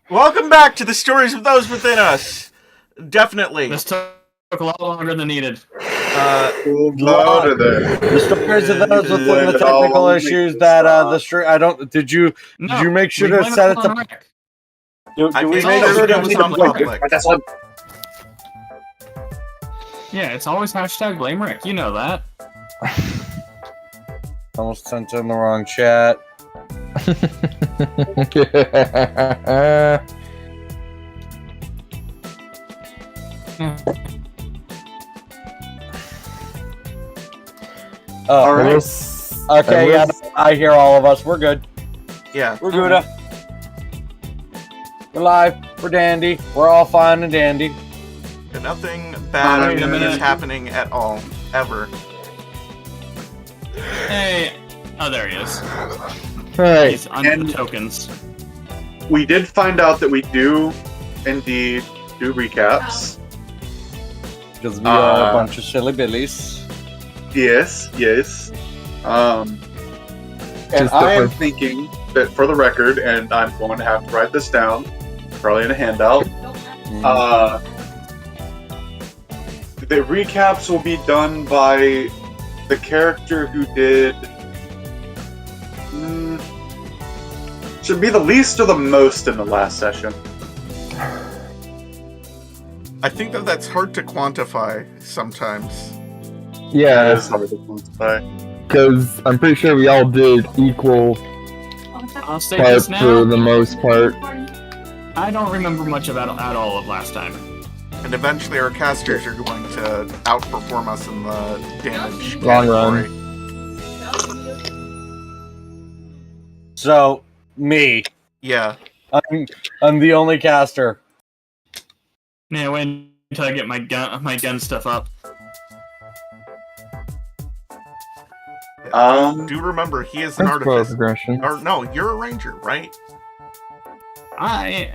Welcome back to the stories of those within us. Definitely. This took a lot longer than needed. The stories of those within the technical issues that the stream. Did you make sure to set it to? Do we make sure to public? That's what. Yeah, it's always hashtag blame Rick. You know that. Almost sent in the wrong chat. All right. Okay, yeah, I hear all of us. We're good. Yeah. We're good. We're live. We're dandy. We're all fine and dandy. Nothing bad is happening at all. Ever. Hey. Oh, there he is. Right. He's under the tokens. We did find out that we do indeed do recaps. Because we are a bunch of silly billies. Yes. And I am thinking that for the record, and I'm going to have to write this down, probably in a handout. The recaps will be done by the character who did. Should be the least or the most in the last session. I think that's hard to quantify sometimes. Yeah, it's hard to quantify. Because I'm pretty sure we all did equal I'll say parts this now. for the most part. I don't remember much about at all of last time. And eventually our casters are going to outperform us in the damage Long category. So, me. Yeah. I'm the only caster. Yeah, wait until I get my gun stuff up. Do remember, he is an That's artificer. progression. Or no, you're a ranger, right? I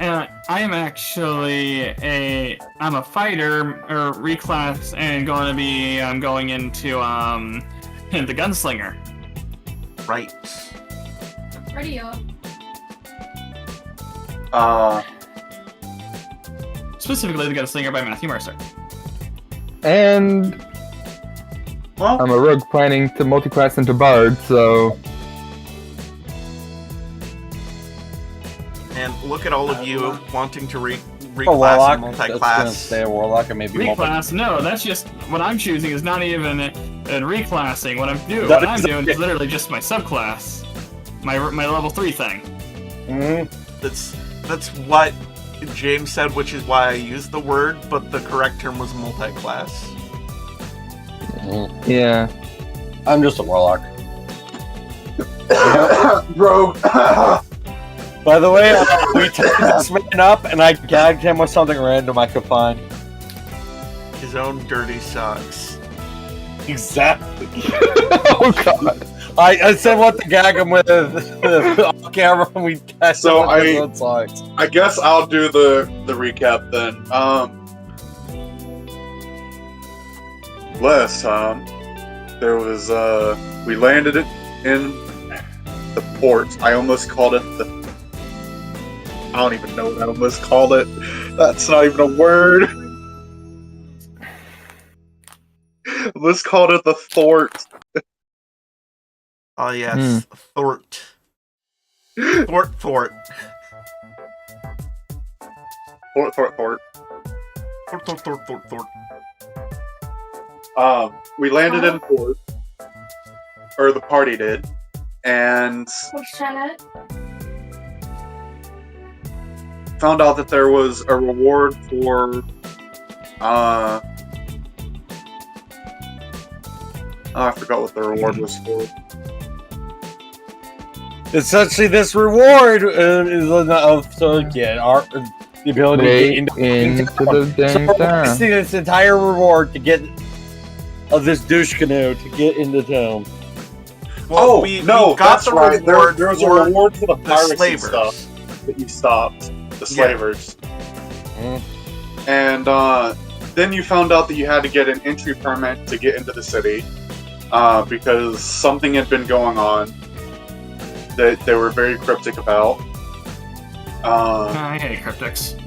am actually I'm a fighter or reclass and I'm going into the gunslinger. Right. Radio. Specifically the gunslinger by Matthew Mercer. And Well, I'm a rogue planning to multi-class into bard, so And look at all of you wanting to A reclass warlock. and That's gonna multi-class. stay a warlock and maybe Reclass? No, that's just what I'm choosing is not even a reclassing. What I'm doing is literally just my subclass, my level 3 thing. That's what James said, which is why I used the word, but the correct term was multi-class. yeah. I'm just a warlock. Rogue. By the way, we took this man up and I gagged him with something random I could find. His own dirty socks. Exactly. Oh god. I said what to gag him with off camera when we tested So his socks. I guess I'll do the recap then. Last time there was we landed it in the port. I almost called it the. I don't even know what I almost called it. That's not even a word. Let's call it the fort. Oh yes, Thort. Thort. Fort. Thort. We landed in port, or the party did, and found out that there was a reward for I forgot what the reward was for. Essentially, this reward is the ability Way to get into the dang so we're town. wasting this entire reward to get of this douche canoe to get into town. Well, we got that's the right. reward There was a for reward for the the piracy slavers. stuff that you stopped. The slavers. And then you found out that you had to get an entry permit to get into the city because something had been going on that they were very cryptic about. I hate cryptics.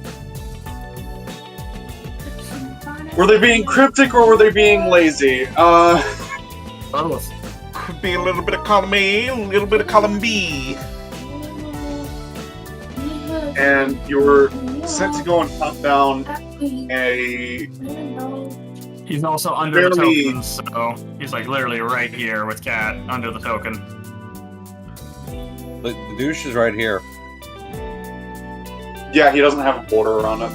Were they being cryptic or were they being lazy? Both. Could be a little bit of column A, a little bit of column B. And you were sent to go and hunt down a... He's also under the Barely- token, so he's like literally right here with Cat under the token. The douche is right here. Yeah, he doesn't have a border around it.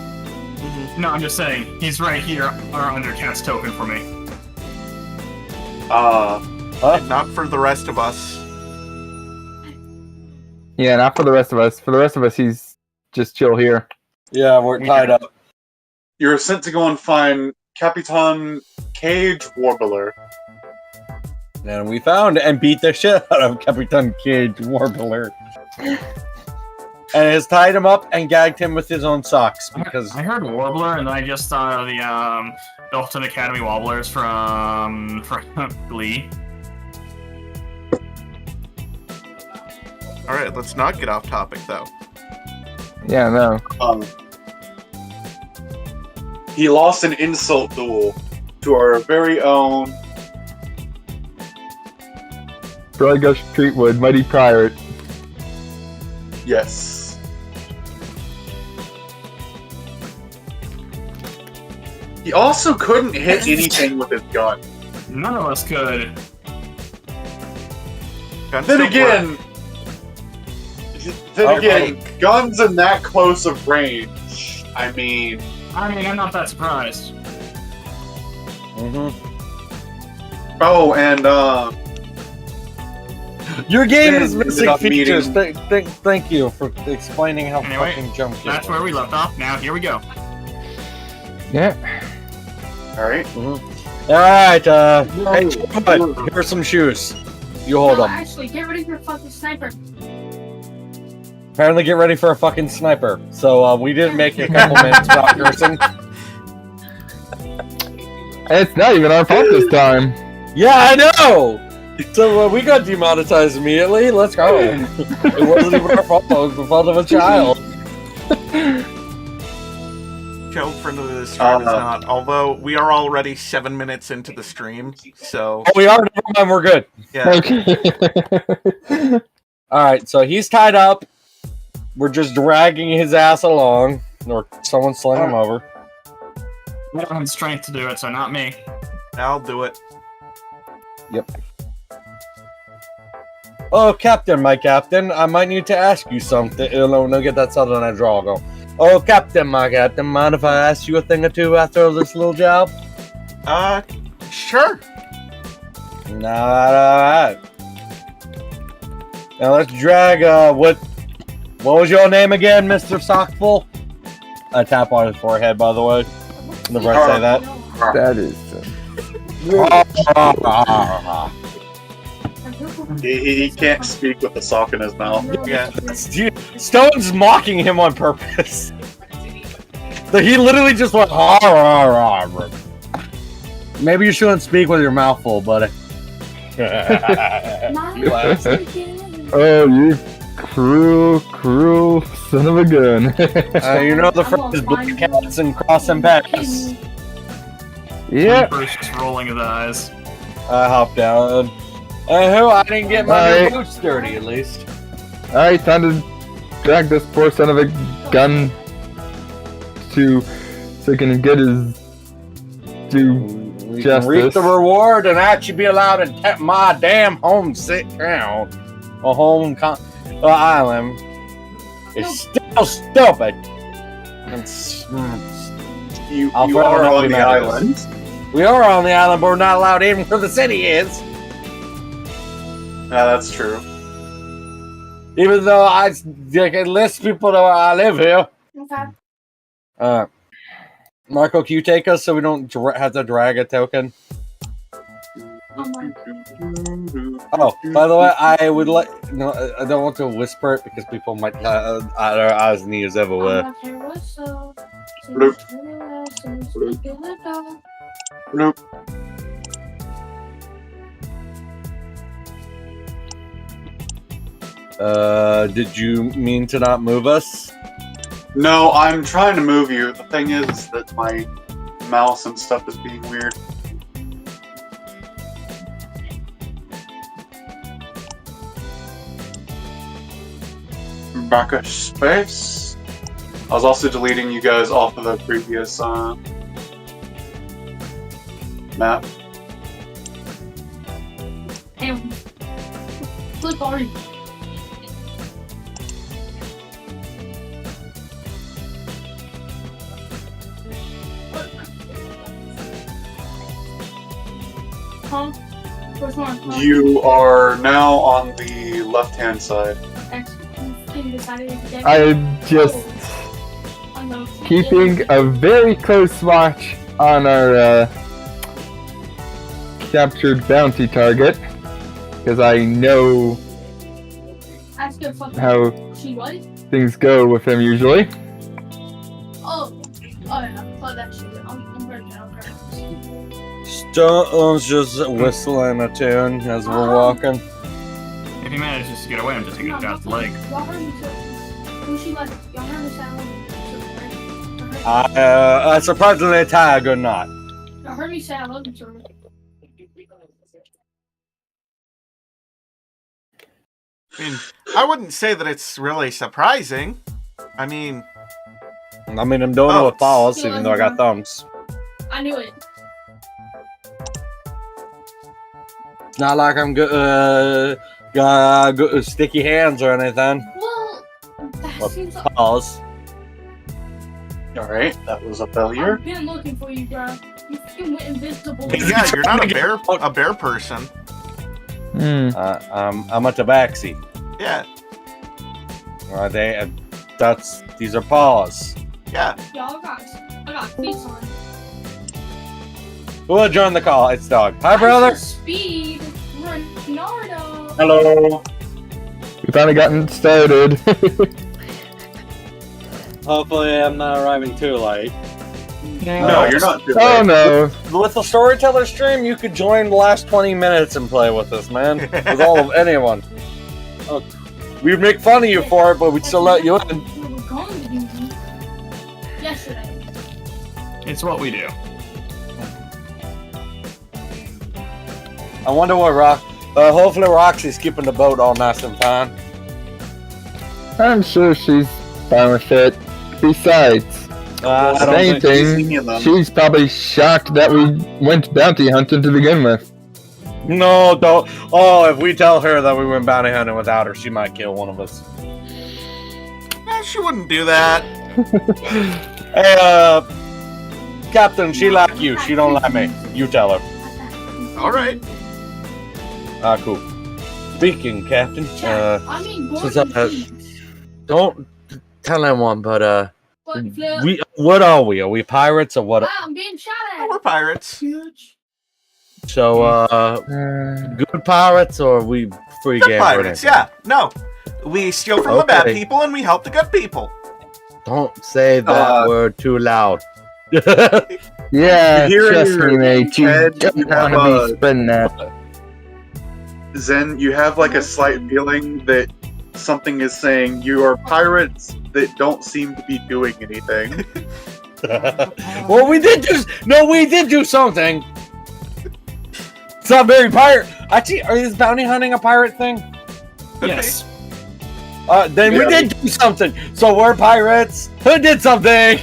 No, I'm just saying, he's right here or under Cat's token for me. And not for the rest of us. Yeah, not for the rest of us. For the rest of us, he's just chill here. Yeah, we're tied up. You're sent to go and find Capitan Cage Warbler. And we found and beat the shit out of Capitan Cage Warbler. And has tied him up and gagged him with his own socks because I heard Warbler, and then I just thought of the Dalton Academy Wobblers from Glee. Alright, let's not get off topic though. Yeah, no. He lost an insult duel to our very own... Broadgush Treatwood, Mighty Pirate. Yes. He also couldn't hit anything with his gun. None of us could. Guns Then don't again... work. Guns in that close of range, I mean... I'm not that surprised. Oh, and, your game Then is ended missing up features. meeting- Thank you for explaining how Anyway, fucking junk it That's where we left off. Now, here we go. Yeah. Alright. Alright, hey, here's some shoes. You hold No, them. actually, get ready for a fucking sniper. Apparently get ready for a fucking sniper. So, we didn't make it a couple minutes without cursing. It's not even our fault this time. Yeah, I know! So, we got demonetized immediately. Let's go. It wasn't even our fault. It was the fault of a child. Joke friend of the stream is not. Although we are already 7 minutes into the stream, so Oh, we are? Never mind, we're good. yeah. Okay. Alright, so he's tied up. We're just dragging his ass along. Or someone slung him over. I don't have the strength to do it, so not me. I'll do it. Oh, Captain, my Captain, I might need to ask you something. No, get that southern I draw. Go. Oh, Captain, my Captain, mind if I ask you a thing or two after this little job? Sure. Alright. Now let's drag, what was your name again, Mr. Sockful? I tap on his forehead, by the way. Whenever I say that. That is... He can't speak with the sock in his mouth. Yeah. Stone's mocking him on purpose. He literally just went, "Har, har, har." Maybe you shouldn't speak with your mouth full, buddy. Oh, you cruel son of a gun. You know the phrase, black cats and crossing paths. Yeah. Bruce just rolling his eyes. I hopped down. I didn't get my Alright. boots dirty, at least. Alright, time to drag this poor son of a gun so he can get his due We can reap justice. the reward and actually be allowed to tap my damn homesick town. A island. It's still stupid. You I'll are forever on be the mad at us. island. We are on the island, but we're not allowed in where the city is. Yeah, that's true. Even though I list people know I live here. Okay. Marco, can you take us so we don't have to drag a token? Oh, by the way, I would like. No, I don't want to whisper it because people might. Our eyes and ears everywhere. Bloop. Bloop. Did you mean to not move us? No, I'm trying to move you. The thing is that my mouse and stuff is being weird. Back up space. I was also deleting you guys off of the previous map. And flip already. Huh? Which one? Huh? You are now on the left-hand side. I'm just keeping a very close watch on our captured bounty target, because I know how things go with him usually. Oh yeah, fuck that shit. I'm breaking out. Stone's just whistling a tune as we're walking. If he manages to get away, I'm just gonna drop the leg. Y'all heard me too. Who she like? Y'all heard me sound Surprisingly tag or not. Y'all heard me say I love you to her. I mean, I wouldn't say that it's really surprising. I mean, I'm doing it with paws, even though I got thumbs. I knew it. It's not like I'm got sticky hands or anything. Well, that With seems like paws. Alright, that was a failure. I've been looking for you, bro. You fucking went invisible. yeah, you're not a bear person. I'm a tabaxi. Yeah, These are paws. yeah. Y'all I got feet on. Who will join the call? It's Dog. Hi, brother. Speed, Renardo. Hello. We finally gotten started. Hopefully, I'm not arriving too late. No, you're not too Oh late. no. With the Storyteller stream, you could join the last 20 minutes and play with us, man. With all of anyone. We'd make fun of you for it, but we'd still let you in. We were going to do yesterday. It's what we do. I wonder what hopefully Roxy's keeping the boat all nice and fine. I'm sure she's fine with it. Besides, I if don't think anything, she's probably shocked that we went bounty hunting to begin with. No, don't. Oh, if we tell her that we went bounty hunting without her, she might kill one of us. She wouldn't do that. Hey, Captain, she like you. She don't like me. You tell her. All right. Cool. Speaking, Captain, I mean, since don't tell anyone, but Flip. what are we? Are we pirates or what? Wow, I'm being shot at. We're pirates. So, good pirates or are we free Good game? pirates, yeah. No. We steal from the bad Okay. people and we help the good people. Don't say that word too loud. Yeah, Here trust in me, mate. You head, don't you want have to a- be spreading that. Zen, you have like a slight feeling that something is saying you are pirates that don't seem to be doing anything. Well, we did do something. It's not very pirate. Actually, is bounty hunting a pirate thing? Yes. Then we did do something. So we're pirates. Who did something?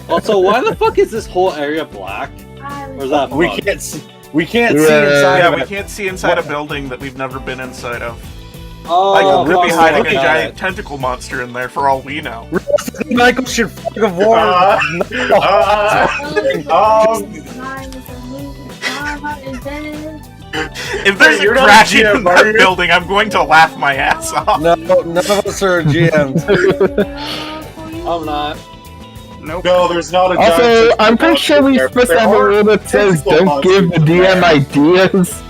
Also, why the fuck is this whole area black? Or is that We bug? can't see. We can't see Yeah. inside Yeah, of we it. can't see inside a building that we've never been inside of. Oh, Like, could be fuck, hiding a got giant it. tentacle monster in there for all we know. Michael should fucking warn. If there's You're a not a crash in GM, are that you? building, I'm going to laugh my ass off. No, none of us are GMs. I'm not. Nope. No, there's not a Also, giant I'm pretty sure we're there, supposed but to have a there are rule that says tentacle don't give the monsters DM there. ideas.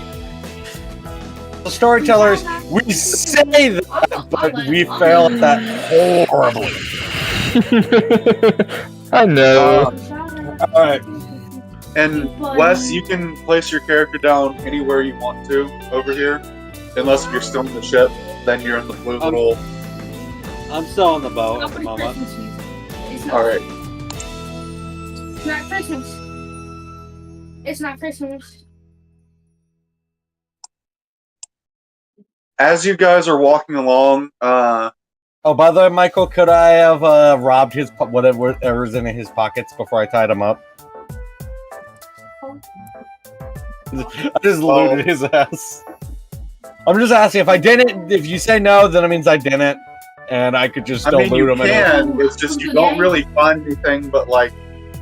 The Storytellers, we say that, but we fail at that horribly. I know. Alright. And Wes, you can place your character down anywhere you want to over here. Unless if you're still in the ship, then you're in the blue little I'm still on the boat I'll at the put moment. Christmas music. It's not, Alright. It's not Christmas. It's not Christmas. As you guys are walking along, Oh, by the way, Michael, could I have robbed his whatever's in his pockets before I tied him up? I just looted his ass. I'm just asking if I didn't. If you say no, then it means I didn't, and I could just still I mean, loot you him. can. It's just you don't really find anything but like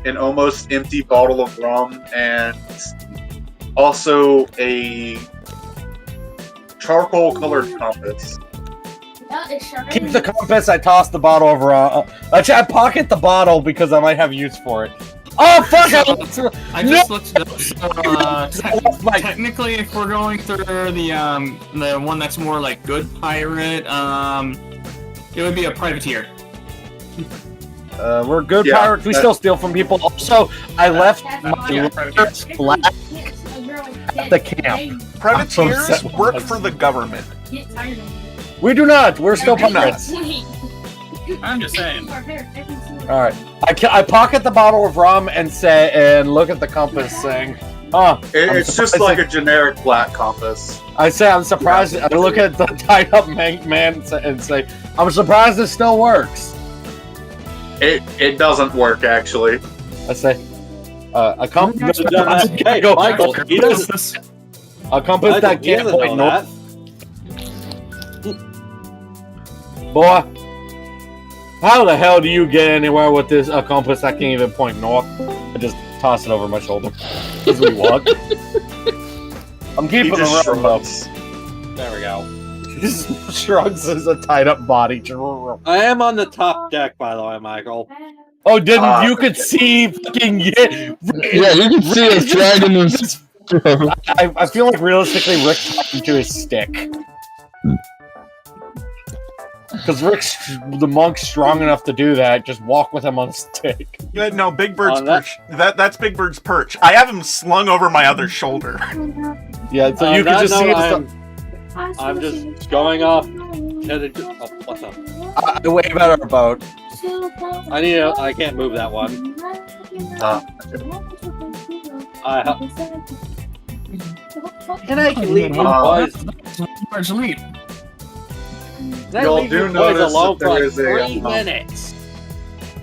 an almost empty bottle of rum and also a charcoal-colored compass. Keep the compass. I toss the bottle over. I pocket the bottle because I might have use for it. Oh fuck! I just looked it up. So, technically, if we're going through the one that's more like good pirate, it would be a privateer. We're good pirates. We still steal from people. Also, I left my letters flat at the camp. Privateers work for the government. We do not. We're still pirates. I'm just saying. All right. I pocket the bottle of rum and say and look at the compass, saying, "Oh, It's just like a generic black compass. I say I'm surprised. I look at the tied up man and say, "I'm surprised it still works." It doesn't work actually. I say, a compass. Hey, Michael, he doesn't. A compass that can't point north. Boy, how the hell do you get anywhere with this compass that can't even point north? I just toss it over my shoulder as we walk. I'm keeping the rum though. There we go. He just shrugs as a tied up body. I am on the top deck, by the way, Michael. Oh, didn't you could see fucking Yeah, you can see us dragging this. I feel like realistically Rick's talking to his stick. Because Rick's the monk's strong enough to do that. Just walk with him on a stick. Yeah, no, Big Bird's perch. That's Big Bird's perch. I have him slung over my other shoulder. Yeah, so you can just see it. I'm just going off. What the? I wave at our boat. I can't move that one. Can I leave you boys? Large leap. Can I Y'all leave do you boys notice alone that for there like is a, 3 minutes?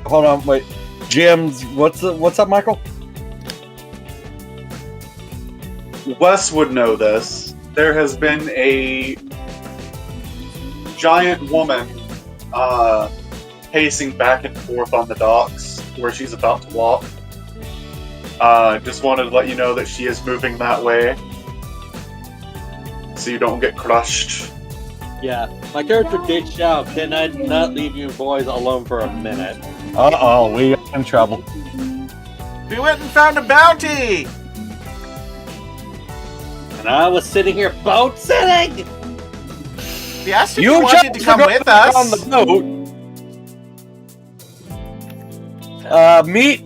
Hold on, wait. Jim's what's up, Michael? Wes would know this. There has been a giant woman pacing back and forth on the docks where she's about to walk. Just wanted to let you know that she is moving that way so you don't get crushed. Yeah, my character did shout, "Can I not leave you boys alone for a minute?" Uh-oh, we got in trouble. We went and found a bounty! And I was sitting here boat sitting! We asked if you wanted to come with us. On the boat. Meet.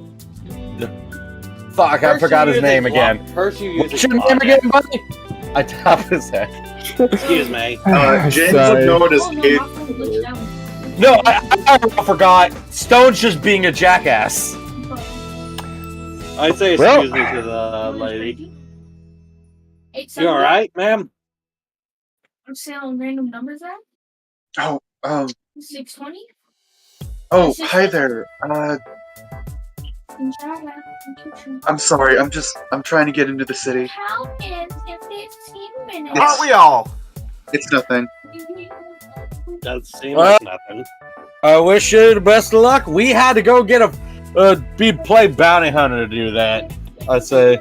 Fuck, I forgot his name again. What's your name again, buddy? I tap his head. Excuse me. James would know it as Kate. No, I forgot. Stone's just being a jackass. I'd say excuse me to the lady. You alright, ma'am? I'm selling random numbers out. Oh, 620. Oh, hi there. I'm sorry. I'm trying to get into the city. How is in 15 minutes? Aren't we all? It's nothing. Doesn't seem like nothing. I wish you the best of luck. We had to go get play bounty hunter to do that. I say.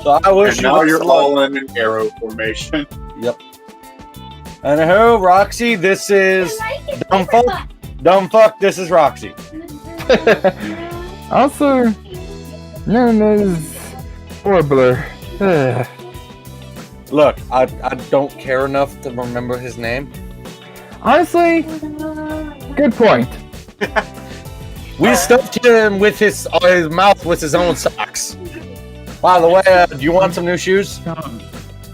So I wish And now you're all in an arrow formation. Yep. And who, Roxy? This is dumb fuck. Dumb fuck. This is Roxy. Also known as Warbler. Look, I don't care enough to remember his name. Honestly, good point. We stuffed him with his mouth with his own socks. By the way, do you want some new shoes?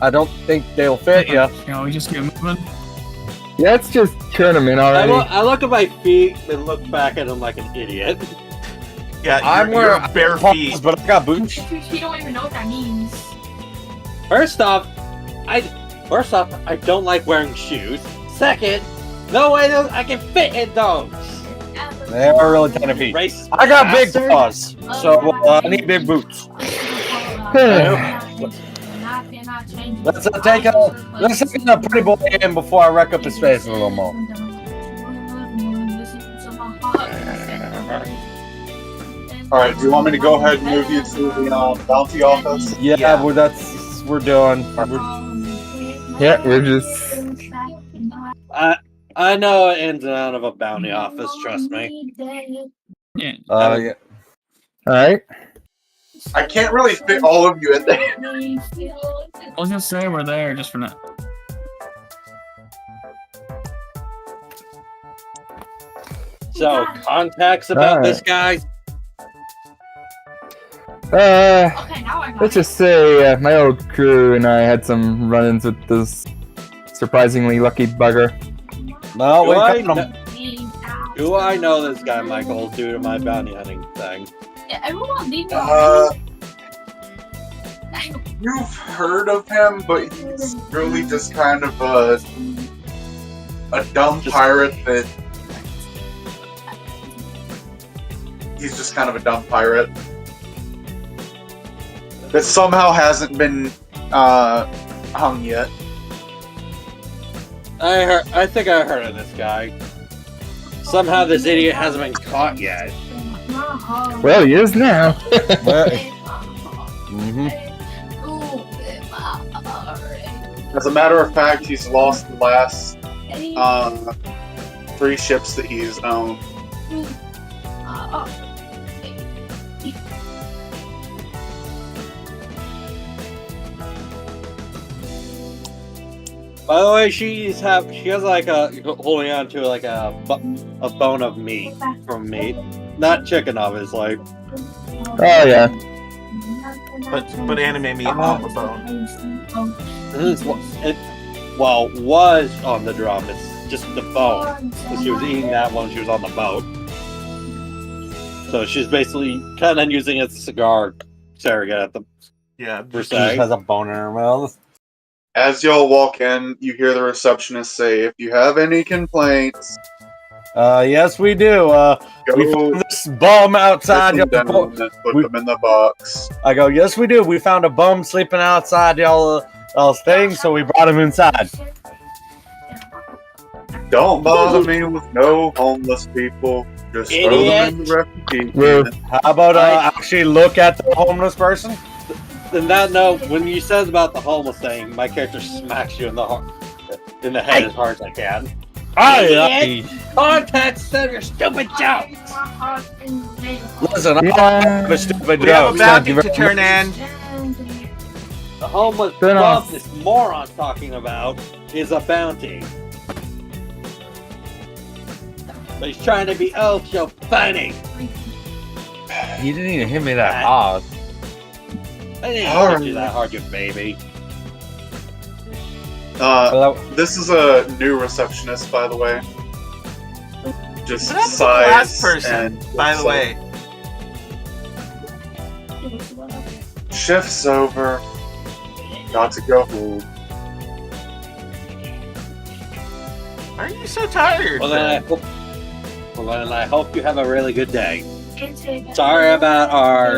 I don't think they'll fit you. We just get moving. Yeah, let's just turn them in already. I look at my feet and look back at them like an idiot. Yeah, I'm you're wearing bare feet. but I got boots. You don't even know what that means. First off, I don't like wearing shoes. Second, no way I can fit in those. They are really tiny feet. Racist I got big bastard. paws, so I need big boots. Let's take a pretty boy in before I wreck up his face a little more. Alright, do you want me to go ahead and move you to the bounty office? Yeah, we're doing. Yeah, we're just. I know an ins and out of a bounty office, trust me. Yeah. Yeah. Alright. I can't really fit all of you in there. I was gonna say we're there just for now. So, contacts about this guy? Okay, now I got Let's just say my old crew and I had some run-ins with this surprisingly lucky bugger. No, we Do I know this guy, Michael, due to my bounty hunting thing? Yeah, everyone leave me alone. You've heard of him, but he's really just kind of a dumb pirate that... He's just kind of a dumb pirate. That somehow hasn't been hung yet. I think I heard of this guy. Somehow this idiot hasn't been caught yet. Well, he is now. As a matter of fact, he's lost the last 3 ships that he's owned. By the way, she has like holding on to like a bone of meat from meat, not chicken, obviously. Oh yeah. But anime meat on the bone. It was on the drum. It's just the bone. So she was eating that when she was on the boat. So she's basically kind of using it as a cigar surrogate at the. Yeah, per She se. has a bone in her mouth. As y'all walk in, you hear the receptionist say, "If you have any complaints, Yes, we do. We go found this bum outside. sit them down and put them in the box." I go, yes, we do. We found a bum sleeping outside y'all's thing, so we brought him inside. Don't bother me with no homeless people. Just throw them in the refugee Well, camp. How about actually look at the homeless person? In that note, when you said about the homeless thing, my character smacks you in the head as hard as I can. Contact instead of your stupid jokes. Listen, I don't have a stupid We have joke. a Thank bounty you to very turn much. in. The homeless Turn bum off. this moron's talking about is a bounty. But he's trying to be so funny. He didn't even hit me that hard. I didn't Alright. hit you that hard, you baby. This is a new receptionist, by the way. Just What happened to the size last person, and by the looks way? like shift's over. Got to go home. Why are you so tired? Well then I hope you have a really good day. Sorry about our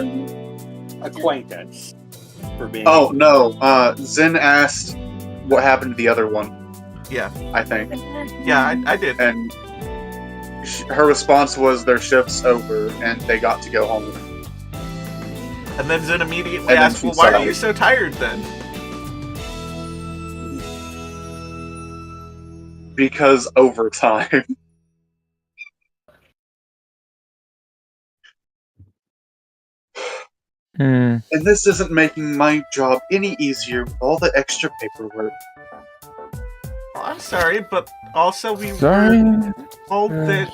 acquaintance for being. Oh no, Zen asked what happened to the other one. Yeah. I think, Yeah, I did. and her response was their shift's over and they got to go home. And then Zen immediately And then asked, she well, why said- are you so tired then? Because overtime. Hmm. And this isn't making my job any easier with all the extra paperwork. Well, I'm sorry, but also we Sorry. were told that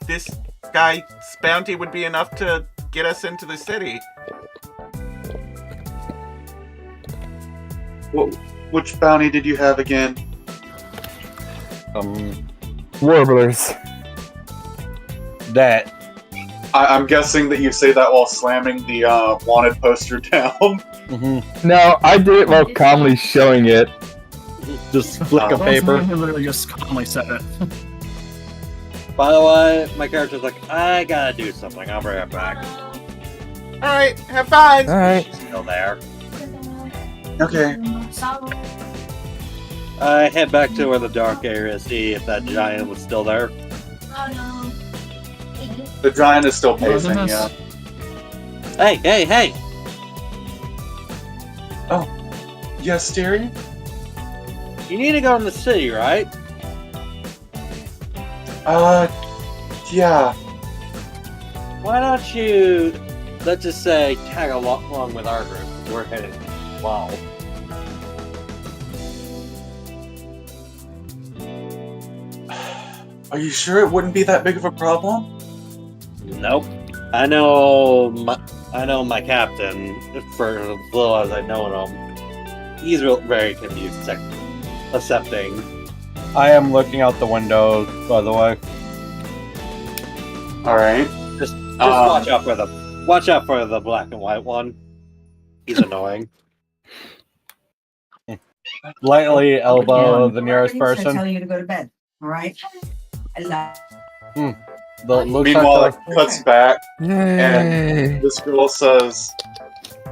this guy's bounty would be enough to get us into the city. Which bounty did you have again? Warblers. That. I'm guessing that you say that while slamming the wanted poster down. Mm-hmm. No, I did it while calmly showing it. Just flick a Those paper. men who literally just calmly said it. By the way, my character's like, I gotta do something. I'll bring it back. Alright, have fun! Alright. She's still there. Okay. I head back to where the dark area, see if that giant was still there. The giant is still pacing, yeah. Hey, hey, hey! Yes, dearie? You need to go in the city, right? Yeah. Why don't you, let's just say, tag along with our group? We're headed. Wow. Are you sure it wouldn't be that big of a problem? Nope. I know my captain, for as little as I know him. He's very confused, accepting. I am looking out the window, by the way. Alright. Just watch out for the black and white one. He's annoying. Lightly elbow the nearest I person. tell you to go to bed. All right. I love. Looks Meanwhile, like it cuts back, Yay. and this girl says,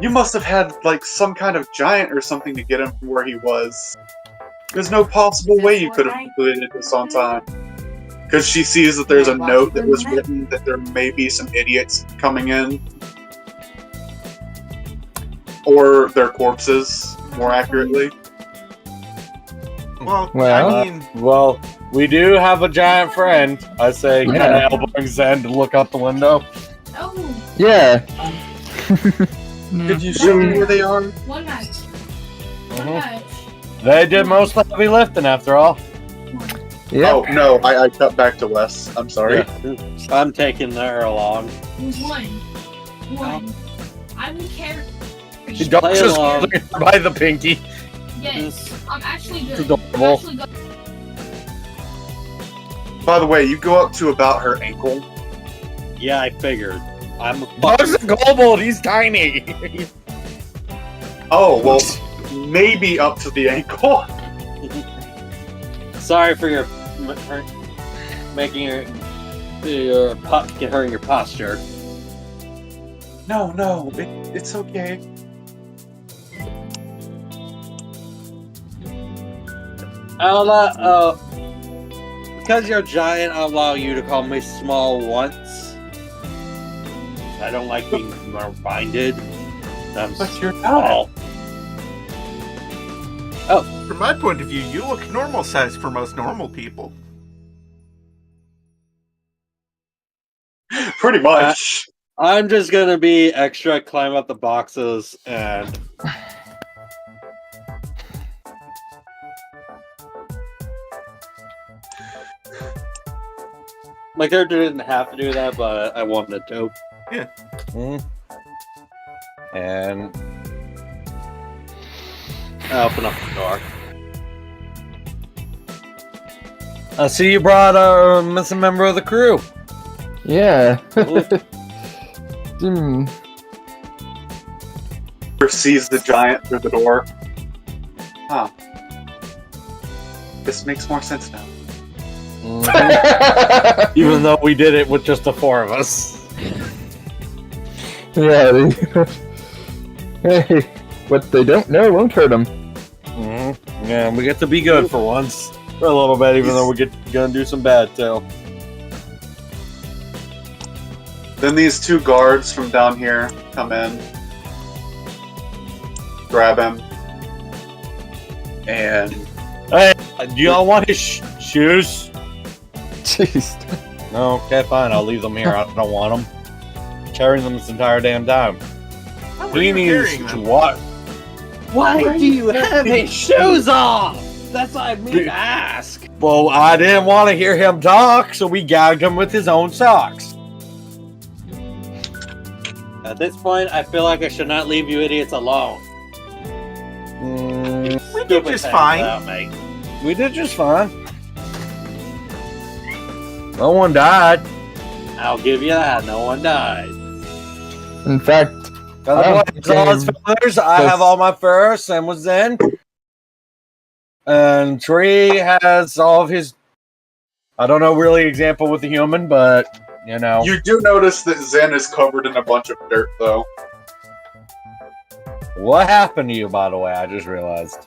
"You must have had, like, some kind of giant or something to get him from where he was. There's no possible way you could have completed this on time." Because she sees that there's a note that was written that there may be some idiots coming in. Or their corpses, more accurately. Well, Well. I mean, well, we do have a giant friend. I say, Yeah. kind of elbowing Zen to look out the window. Oh, Yeah. Could you show me where they are? one match. One Mhm. match. They did most of the heavy lifting, after all. Yeah. Oh, no, I cut back to Wes. I'm sorry. I'm taking her along. One. One. I will carry. The dog's Play just along. holding her by the pinky. Yes, I'm actually good. It's adorable. I'm actually good. By the way, you go up to about her ankle. Yeah, I figured. I'm a Dog's a kobold, he's tiny. Oh, well, maybe up to the ankle. Sorry for your making your hurting your posture. No, it's okay. Because you're giant, I'll allow you to call me small once. I don't like being reminded. I'm But you're not. small. from my point of view, you look normal size for most normal people. Pretty much. I'm just gonna be extra, climb up the boxes, and my character didn't have to do that, but I wanted to. And I open up the door. I see you brought a missing member of the crew. Yeah. Sees the giant through the door. Huh. This makes more sense now. Even though we did it with just the four of us. Yeah. Hey, what they don't know won't hurt them. Yeah, we get to be good for once. For a little bit, even though we're gonna do some bad too. Then these two guards from down here come in, grab him, and Hey, do y'all want his shoes? Jeez. No, okay, fine. I'll leave them here. I don't want them. Carrying them this entire damn time. How are We you need carrying to them? what? Why do you have his shoes off? That's what I mean to ask. Well, I didn't want to hear him talk, so we gagged him with his own socks. At this point, I feel like I should not leave you idiots alone. did stupid just things fine. without me. We did just fine. No one died. I'll give you that. No one died. In fact, Feathers, I have all my fur. Sam was in. And Tree has all of his. I don't know really example with the human, but you know. You do notice that Zen is covered in a bunch of dirt, though. What happened to you, by the way? I just realized.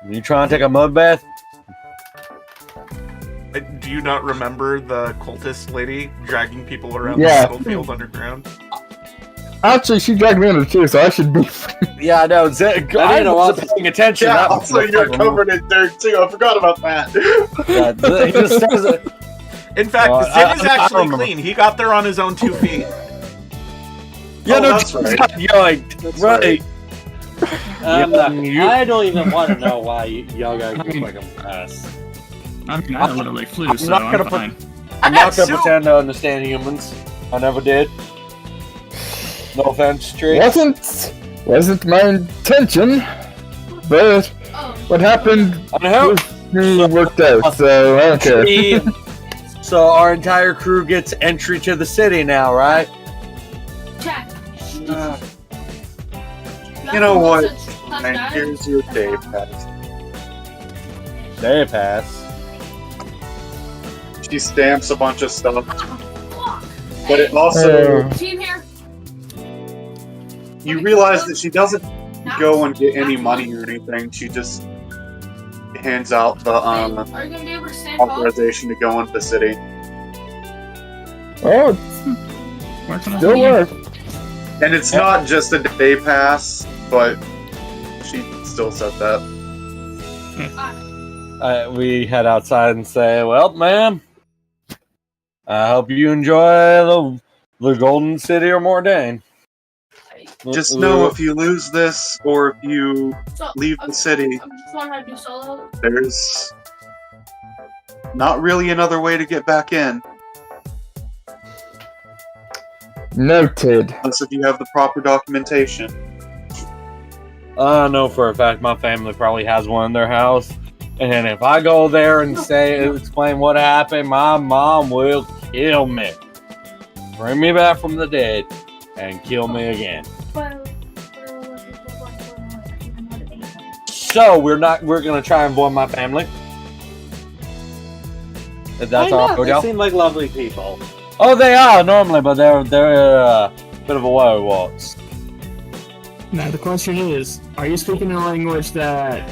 You trying to take a mud bath? Do you not remember the cultist lady dragging people around Yeah. the battlefield underground? actually, she dragged me under too, so I should be. Yeah, no. I wasn't paying attention. Yeah, That was also you're covered in dirt too. I forgot about that. Yeah, he just says it. In fact, I Zin is actually remember. clean. He got there on his own 2 feet. Yeah, Oh, no, that's just right. got yoinked. That's Right. I don't even want to know why y'all guys look like a mess. I mean, I literally flew, I'm so not I'm gonna put- fine. I'm not gonna So- pretend to understand humans. I never did. No offense, Tree. Wasn't my intention, but Oh. what happened I know. with me worked out, so I don't care. Tree. So our entire crew gets entry to the city now, right? Jack. You know what? And here's your day pass. Day pass. She stamps a bunch of stuff, but it also Team here. you realize that she doesn't go and get any money or anything. She just hands out the Are you gonna be able to stand tall? authorization to go into the city. Oh, Where can I still work. And it's not just a day pass, but she still said that. We head outside and say, "Well, ma'am, I hope you enjoy the Golden City or Moordain." Just know if you lose this or if you So, leave the city, I'm just learning how to do solo. there's not really another way to get back in, Noted. unless if you have the proper documentation. I know for a fact my family probably has one in their house, and if I go there and explain what happened, my mom will kill me, bring me back from the dead, and kill me again. So we're gonna try and avoid my family. That's Why all, not? They Joe. seem like lovely people. Oh, they are normally, but they're a bit of a werewolves. Now the question is, are you speaking in a language that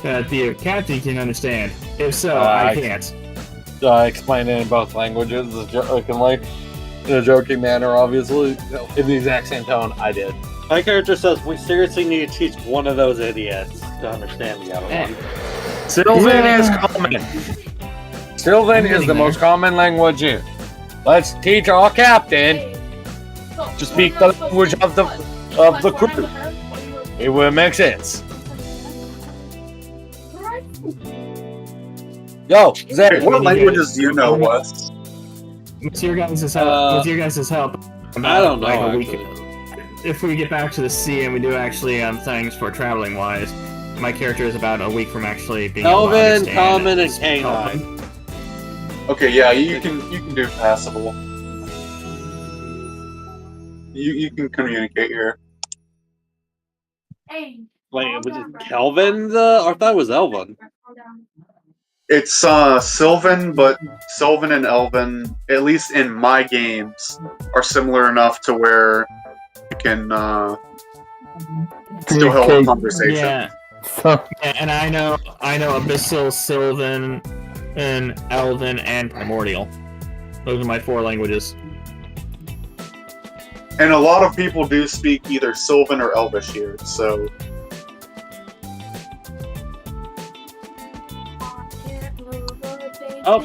that the captain can understand? If so, I I- can't. I explained it in both languages, in a joking manner, obviously, in the exact same tone I did. My character says we seriously need to teach one of those idiots to understand the other one. Sylvan is common. Sylvan is the most common language here. Let's teach our captain to speak the language of the crew. It will make sense. Yo, Zach, What languages do you know, Wes? With your guys' help, I don't know. like a week, Actually. if we get back to the sea and we do actually things for traveling wise, my character is about a week from actually being able to Elven, understand common, and speak canine. Elven. Okay, yeah, you can do passable. You can communicate here. Hey. Wait, was it Kelvin? I thought it was Elven. It's Sylvan, but Sylvan and Elven, at least in my games, are similar enough to where you can still hold a conversation. Yeah, So, and I know Abyssal, Sylvan, and Elven, and Primordial. Those are my 4 languages. And a lot of people do speak either Sylvan or Elvish here, so Oh.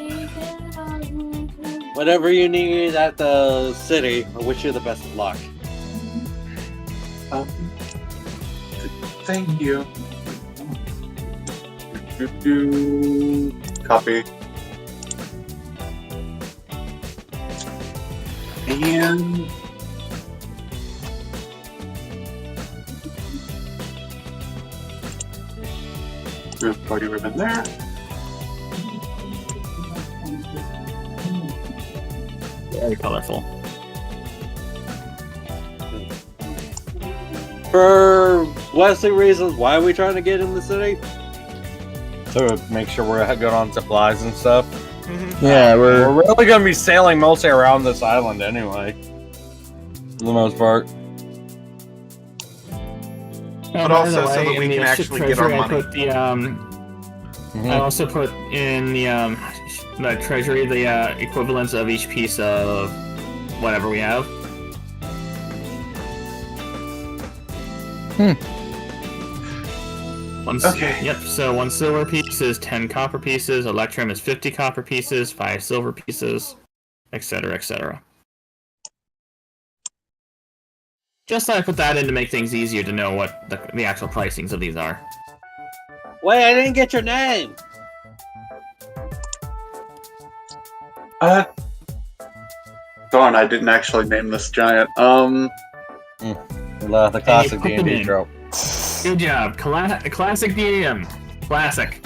Whatever you need at the city, I wish you the best of luck. thank you. Copy. And through the party ribbon there. Very colorful. For blessing reasons, why are we trying to get in the city? To make sure we're good on supplies and stuff. Yeah, We're really gonna be sailing mostly around this island anyway. For the most part. But also so that we can actually get our money. I also put in the treasury the equivalents of each piece of whatever we have. Okay. Yep, so 1 silver piece is 10 copper pieces, electrum is 50 copper pieces, 5 silver pieces, etc., etc. Just thought I put that in to make things easier to know what the actual pricings of these are. Wait, I didn't get your name! Darn, I didn't actually name this giant. The classic put them D&D in. trope. Good job, classic DM. Classic.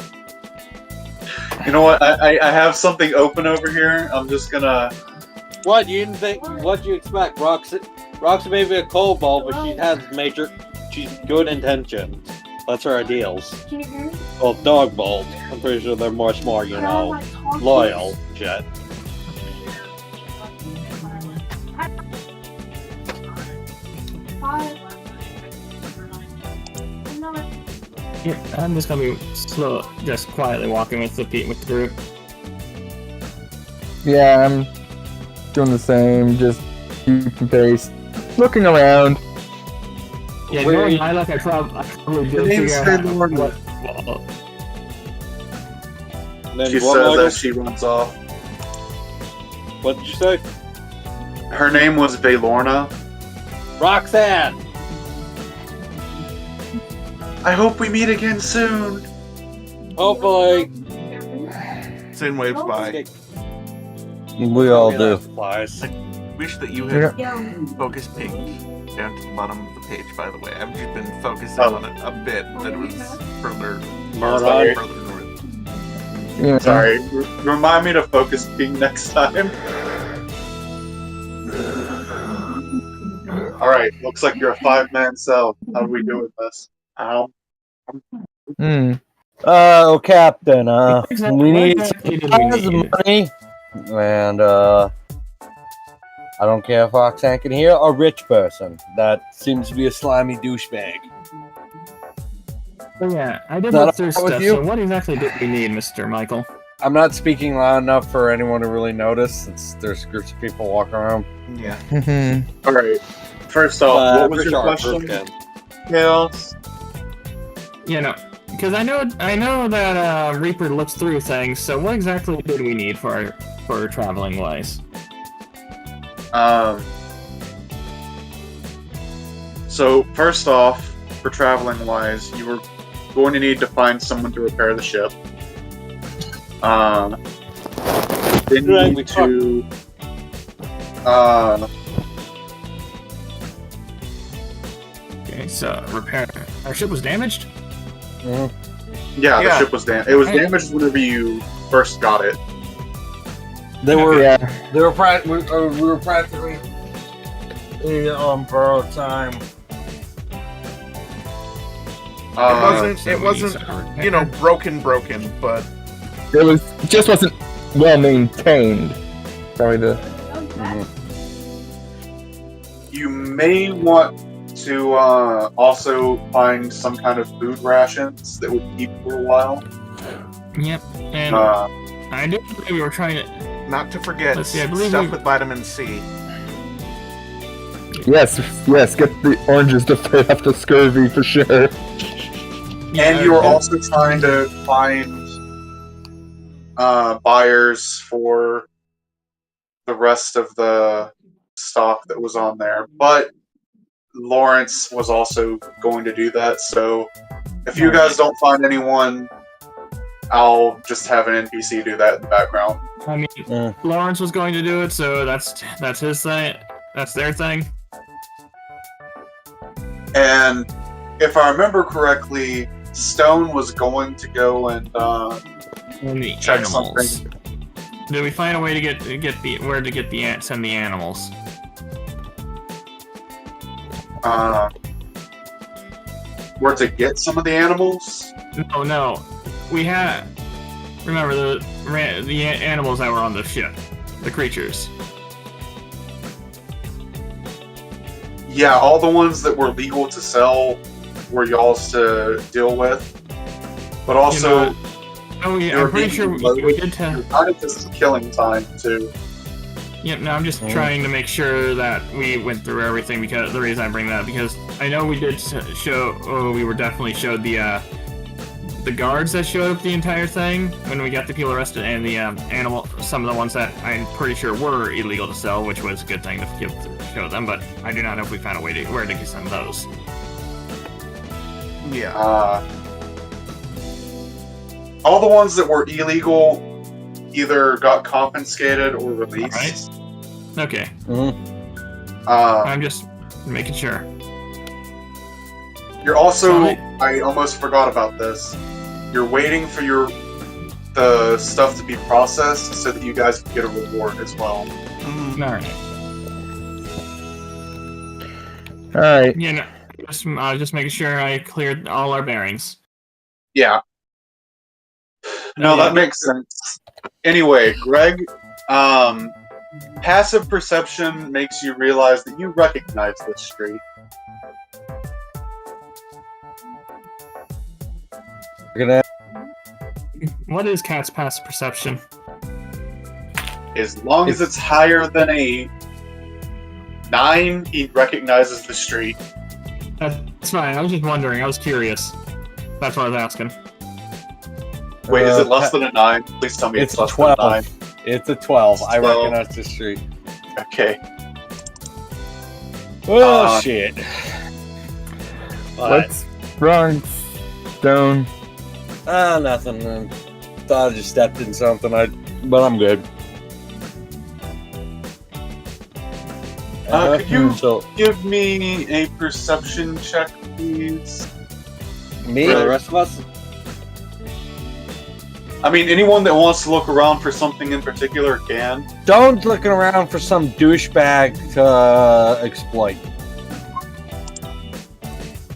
You know what? I have something open over here. I'm just gonna. What, you didn't think, what do you expect? Roxy may be a kobold, but she's good intentions. That's her ideals. Can you hear me? Well, dog bold. I'm pretty sure they're much more, loyal. Shit. Yeah, I'm just gonna be slow, just quietly walking with the group. Yeah, I'm doing the same, just keeping pace, looking around. Yeah, knowing my luck, I probably did figure out what. Then She what, says Michael? as she runs off. What did you say? Her name was Velorna. Roxanne! I hope we meet again soon. Hopefully. Sin waves by. We all do. Supplies. Wish that you had focus pinged down to the bottom of the page, by the way. I've just been focusing on it a bit, that it was further Moordain. north. Yeah. Sorry. Remind me to focus ping next time. Alright, looks like you're a 5-man cell. How do we do with this? Oh, Captain, we need exactly did we supplies, need? money, and I don't care if Roxanne can hear, a rich person that seems to be a slimy douchebag. So yeah, I did Is that look through all with stuff, you? so what exactly did we need, Mr. Michael? I'm not speaking loud enough for anyone to really notice, since there's groups of people walking around. Yeah. Alright. First off, what was your Richard, question? Chaos? You know, because I know that Reaper looks through things, so what exactly did we need for traveling wise? So, first off, for traveling wise, you were going to need to find someone to repair the ship. Then you need to, Okay, so repair. Our ship was damaged? yeah, Yeah. the ship was damaged. It was damaged whenever you first got it. They were, Yeah. we were practically on borrowed time. It wasn't, you know, broken, but It just wasn't well maintained. Probably the. You may want to also find some kind of food rations that would keep for a while. Yep, and I do believe we were trying to. not to forget Let's see, I believe stuff we- with vitamin C. Yes, get the oranges to fight off the scurvy for sure. And you were also trying to find buyers for the rest of the stock that was on there. But Lawrence was also going to do that, so if you guys don't find anyone, I'll just have an NPC do that in the background. I mean, Lawrence was going to do it, so that's his thing. That's their thing. And if I remember correctly, Stone was going to go and And the check animals. something. Did we find a way to send the animals? Where to get some of the animals? No. We had. Remember the animals that were on the ship, the creatures. Yeah, all the ones that were legal to sell were y'all's to deal with. But also, I'm pretty sure we did tell. kind of just killing time too. Yeah, no, I'm just trying to make sure that we went through everything, because the reason I bring that up, because I know we did we were definitely showed the guards that showed up the entire thing when we got the people arrested, and the some of the ones that I'm pretty sure were illegal to sell, which was a good thing to show them, but I do not know if we found a way to where to send those. Yeah. All the ones that were illegal either got confiscated or released. Okay. Mhm. I'm just making sure. You're also, Sorry. I almost forgot about this. You're waiting for the stuff to be processed so that you guys can get a reward as well. Mhm. All right. Alright. Yeah, no, just making sure I cleared all our bearings. Yeah. No, that makes sense. Anyway, Greg, passive perception makes you realize that you recognize this street. We're gonna. What is Cat's passive perception? As long as it's higher than a 9, he recognizes the street. That's fine. I was just wondering. I was curious. That's what I was asking. Wait, is it less than a 9? Please tell me it's, It's less 12. than a 9. It's a 12. I 12. recognize the street. Okay. Oh shit. What's wrong, Stone? Nothing. Thought I just stepped in something. But I'm good. Could you So give me a perception check, please? me? For the rest of us? I mean, anyone that wants to look around for something in particular can. Don't looking around for some douchebag to exploit.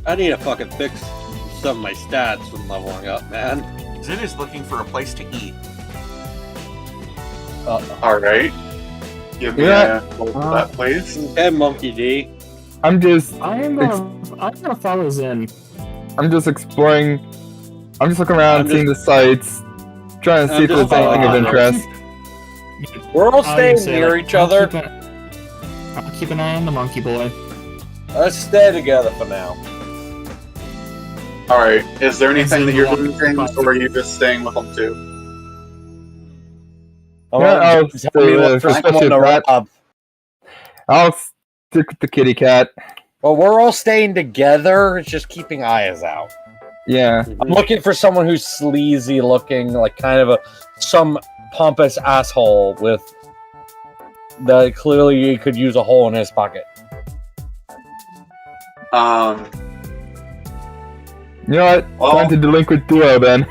I need to fucking fix some of my stats from leveling up, man. Zin is looking for a place to eat. Alright. Give me Yeah. a roll for that, please. Okay, Monkey D. I'm just I'm gonna follow Zen. exploring. I'm just looking around, I'm seeing the sights, trying to see I'm if there's just anything of following interest. We're all I was staying gonna say, near like, each other. I'll keep an eye on the monkey boy. Let's stay together for now. Alright, is there anything that you're doing Zin things, or are you just staying with them too? I'll stay with, for especially someone to that. rob. I'll stick with the kitty cat. Well, we're all staying together. It's just keeping eyes out. Yeah. I'm looking for someone who's sleazy looking, like kind of some pompous asshole with that clearly could use a hole in his pocket. You know what? Well- Time to delinquent duo then.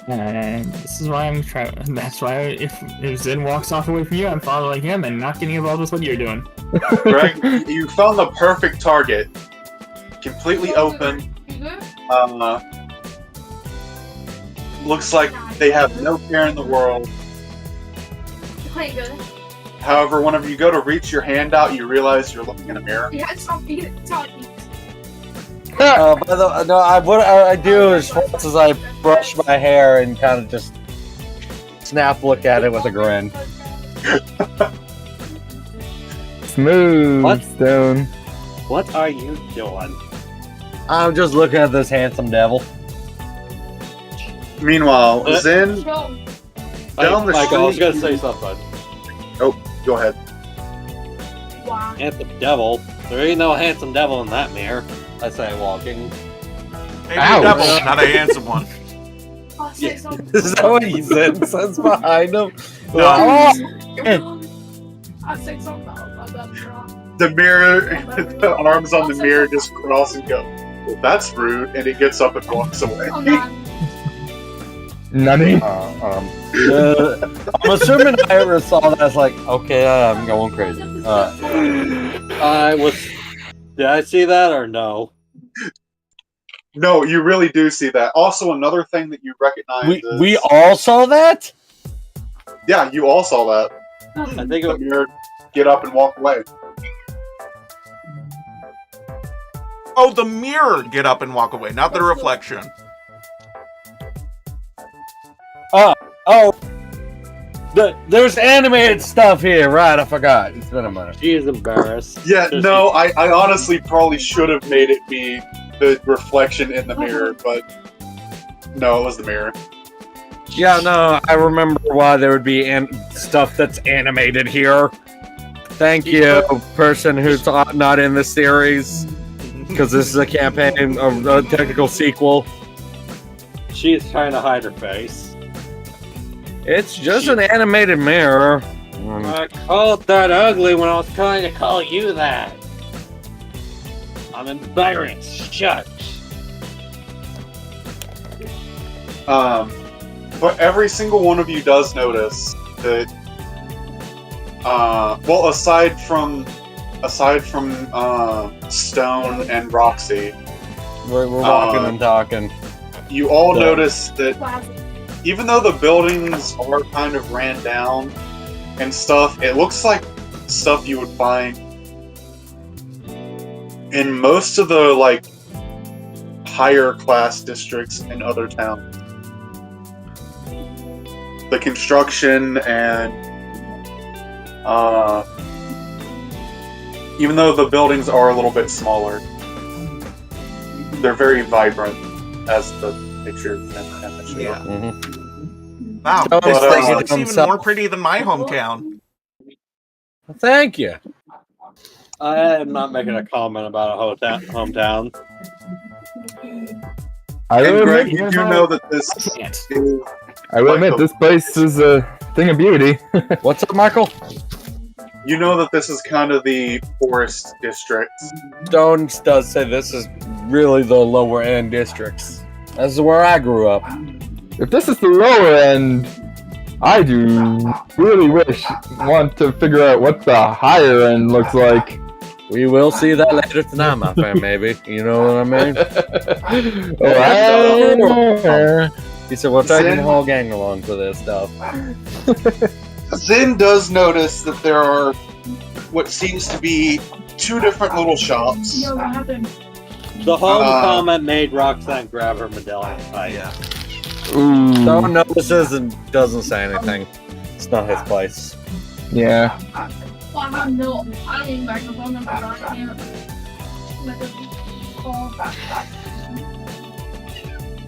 And this is why I'm trying. That's why if Zen walks off away from you, I'm following him and not getting involved with what you're doing. Greg, you found the perfect target. Completely open. Looks like they have no care in the world. Quite good. However, whenever you go to reach your hand out, you realize you're looking in a mirror. Yeah, it's not big. It's not big. What I do is once as I brush my hair and kind of just look at it with a grin. Smooth, What? Stone. What are you doing? I'm just looking at this handsome devil. Meanwhile, Zen, Show. Down the Michael, I was street. gonna say something. go ahead. Wow. Handsome devil. There ain't no handsome devil in that mirror. I say walking. Maybe Ow. a devil, not a handsome one. Oh, say something. Is that what he said? Says behind him. No. I say something about that. The mirror, the arms on the mirror just cross and go. That's rude, and it gets up and walks away. Oh, God. Nani? I'm assuming I ever saw that. I was like, okay, I'm going crazy. Did I see that or no? No, you really do see that. Also, another thing that you recognize is... We all saw that? Yeah, you all saw that. I think it The was, mirror get up and walk away. Oh, the mirror get up and walk away, not the reflection. Oh, there's animated stuff here, right? I forgot. It's been a minute. she's embarrassed. Yeah, Just- no, I honestly probably should have made it be the reflection in the mirror, but no, it was the mirror. Yeah, no, I remember why there would be stuff that's animated here. Thank you, person who's not in the series, because this is a campaign, a technical sequel. She's trying to hide her face. It's just an animated mirror. I called that ugly when I was trying to call you that. I'm embarrassed. Shut. But every single one of you does notice that. Well, aside from Stone and Roxy, We're walking and talking. you all Yeah. notice that Classic. even though the buildings are kind of ran down and stuff, it looks like stuff you would find in most of the like higher class districts in other towns. The construction and even though the buildings are a little bit smaller, they're very vibrant, as the picture can show. Yeah. Mhm. Wow, Don't this think place it looks even himself. more pretty than my hometown. Thank you. I am not making a comment about a hometown. I And will Greg, admit, you do know that this Can't. is I will admit this place is a thing of beauty. What's up, Michael? you know that this is kind of the forest district. Stone does say this is really the lower end districts. This is where I grew up. If this is the lower end, I do really want to figure out what the higher end looks like. We will see that later tonight, my friend, maybe. You know what I mean? Oh, He said, we're taking the Zen- whole gang along for this stuff. Zin does notice that there are what seems to be two different little shops. Yo, what happened? The home Uh, comment made Roxanne grab her medallion. Yeah. Ooh. Stone notices and doesn't say anything. It's not his place. Yeah. Well, I don't know. I don't even back the phone number, so I can't. Let them call.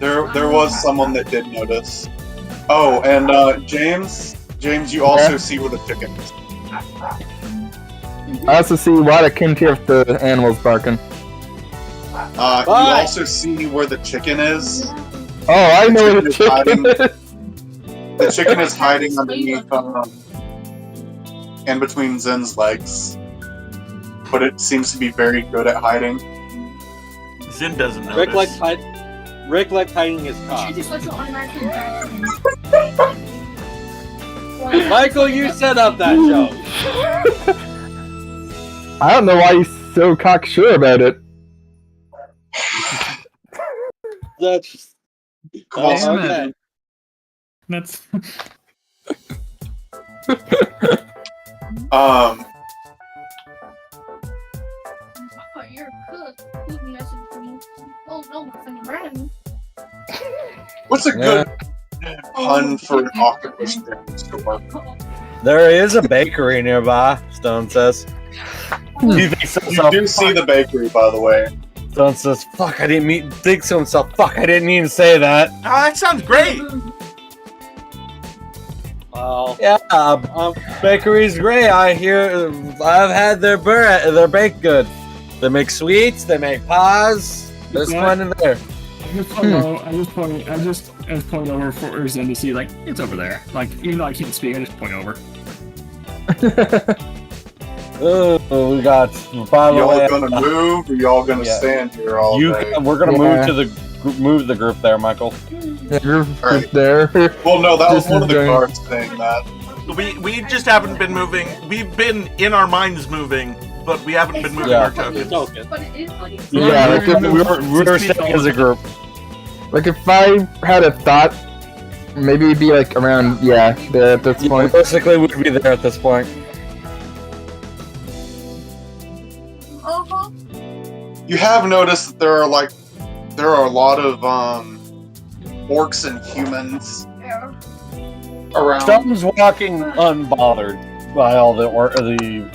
There was someone that did notice. Oh, and James, you also Yeah? see where the chicken is. I also see why I came here if the animals barking. You Bye. also see where the chicken is. Oh, I know where the Chicken chicken is. The chicken is hiding underneath, in between Zen's legs. But it seems to be very good at hiding. Zin doesn't notice. Rick likes hiding his She cock. just lets it automatically back in. Michael, you set up that joke. I don't know why he's so cocksure about it. That's Well, Damn it. okay. That's Oh, you're a cook. Leave me a message for me. Oh no, my friend Brandon. what's a good pun for an octopus store? There is a bakery nearby, Stone says. He thinks to You himself, do see the bakery, by the way. Stone says, fuck, I didn't mean, thinks to himself, fuck, I didn't mean to say that. Oh, that sounds great. Well, Yeah, bakery's great. I hear, I've had their baked goods. They make sweets, they make pies. There's Yeah. fun in there. I just point over for Zen to see, like, it's over there. Like, even though I can't speak, I just point over. Oh, we got. By the Y'all way, gonna move, or y'all gonna Yeah. stand here all day? we're gonna Yeah. move the group there, Michael. The group Alright. is there. Well, no, that was This one is of the going- guards saying that. We just haven't been moving. We've been in our minds moving, but we haven't been moving Yeah. our tokens. Token. But it is like Yeah, like if we were staying as a group. Like if I had a thought, maybe it'd be like around there at this point. Basically, we'd be there at this point. uh-huh. You have noticed that there are a lot of orcs and humans Yeah. around. Stone's walking unbothered by all the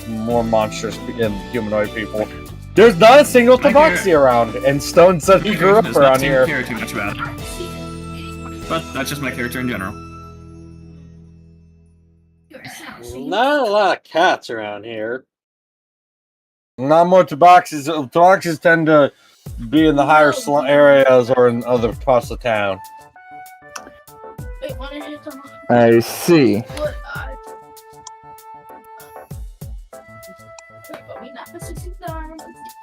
more monstrous and humanoid people. There's not a single I tabaxi around, and Stone said he grew up Does not around seem here. to care too much about it. But that's just my character in general. Not a lot of cats around here. Not more tabaxis. Tabaxis tend to be in the higher areas or in other parts of town. Wait, wanna hit them? I see. But we not the 69.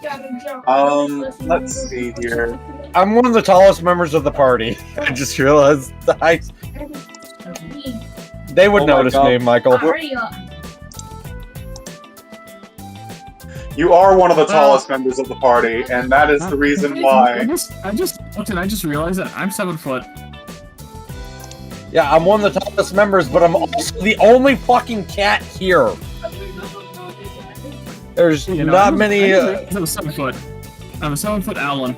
Gotta jump. Let's see here. I'm one of the tallest members of the party. I just realized they would Oh my notice God. me, Michael. Hurry up. You are one of the tallest members of the party, and that is the reason why. I just looked and I just realized that I'm 7 foot. Yeah, I'm one of the tallest members, but I'm also the only fucking cat here. There's You know, not many. I'm 7 foot. I'm a 7 foot Owlin.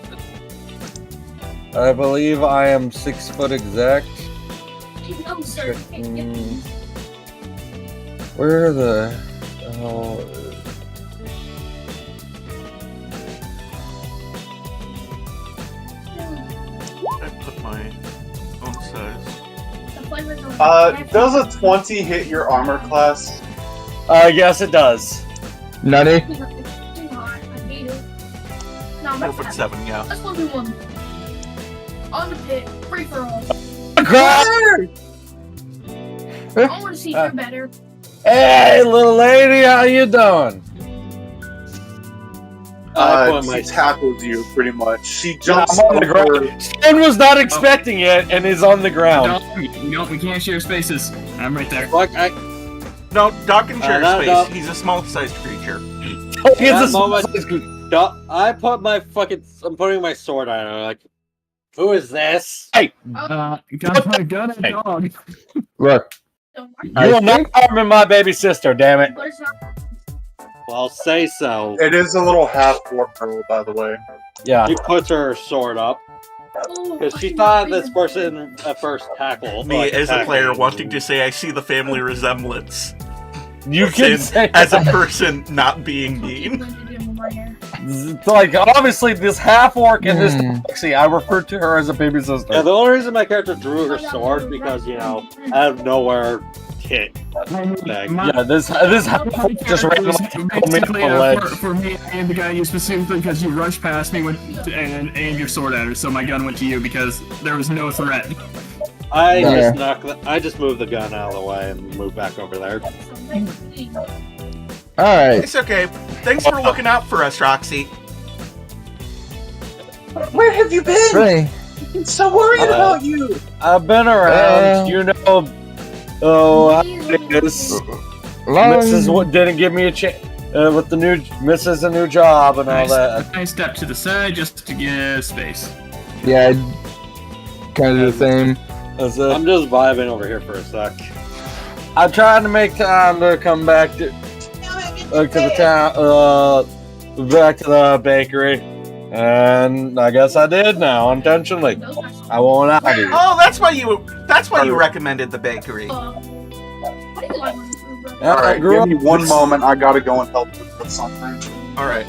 I believe I am 6 foot exact. No, sir. Where the hell? I put my own size. Does a 20 hit your armor class? Yes, it does. Nutty? 4'7", yeah. Let's 1v1. On the pit, free for all. I want to see if you're better. Hey, little lady, how you doing? She tackles you pretty much. She Yeah, jumps I'm on the over. ground. Stone was not expecting it and is on the ground. No, we can't share spaces. I'm right there. Fuck, No, Doc can share no, space. no. He's a small-sized creature. It's a moment- small- I put my fucking. I'm putting my sword on. I'm like, who is this? Hey, Gun and Hey. dog. Look, Don't worry. I you are not think- harming my baby sister, damn it. But it's not. Well, say so. It is a little half-orc girl, by the way. Yeah. She puts her sword up because she thought this person at first tackled. Me, like, as a tackled. player, wanting to say I see the family resemblance. You can Sin say as a person not being mean. like obviously this half orc and this Hmm. tabaxi, I referred to her as a baby sister. Yeah, the only reason my character drew her sword because out of nowhere hit. Yeah, this half orc just randomly tackled me off Basically, a ledge. for me and the guy you specifically because you rushed past me and aimed your sword at her, so my gun went to you because there was no threat. I Yeah. I just moved the gun out of the way and moved back over there. alright. It's okay. Thanks for looking out for us, Roxy. Where have you been? Ray, I'm so worried about you. I've been around, you know. Oh, how it is. Mrs. long. Didn't give me a chance with the new Mrs. a new job and all that. I stepped to the side just to give space. Yeah, kind of the same. That's it. I'm just vibing over here for a sec. I'm trying to make time to come back to the town, back to the bakery, and I guess I did now unintentionally. I won't out here. Oh, that's why you recommended the bakery. What do you like? Yeah, I Alright, grew give up me one with- moment. I gotta go and help with something. All right.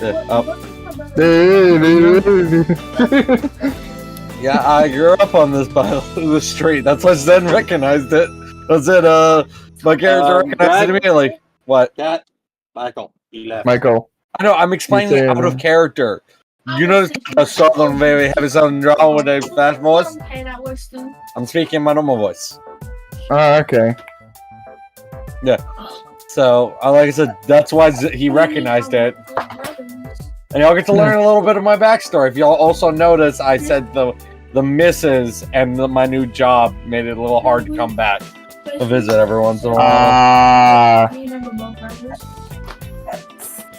Yeah, I grew up on this by the street. That's why Zen recognized it. That's it. My character recognized Brad- it immediately. What? Cat, Michael, he left. Michael. I know. I'm explaining it out of character. You notice a southern baby having something drawn with a fast voice? I'm speaking my normal voice. Oh, okay. So, like I said, that's why he recognized it. And y'all get to learn a little bit of my backstory. If y'all also notice, I said the misses and my new job made it a little hard to come back to visit every once in a while.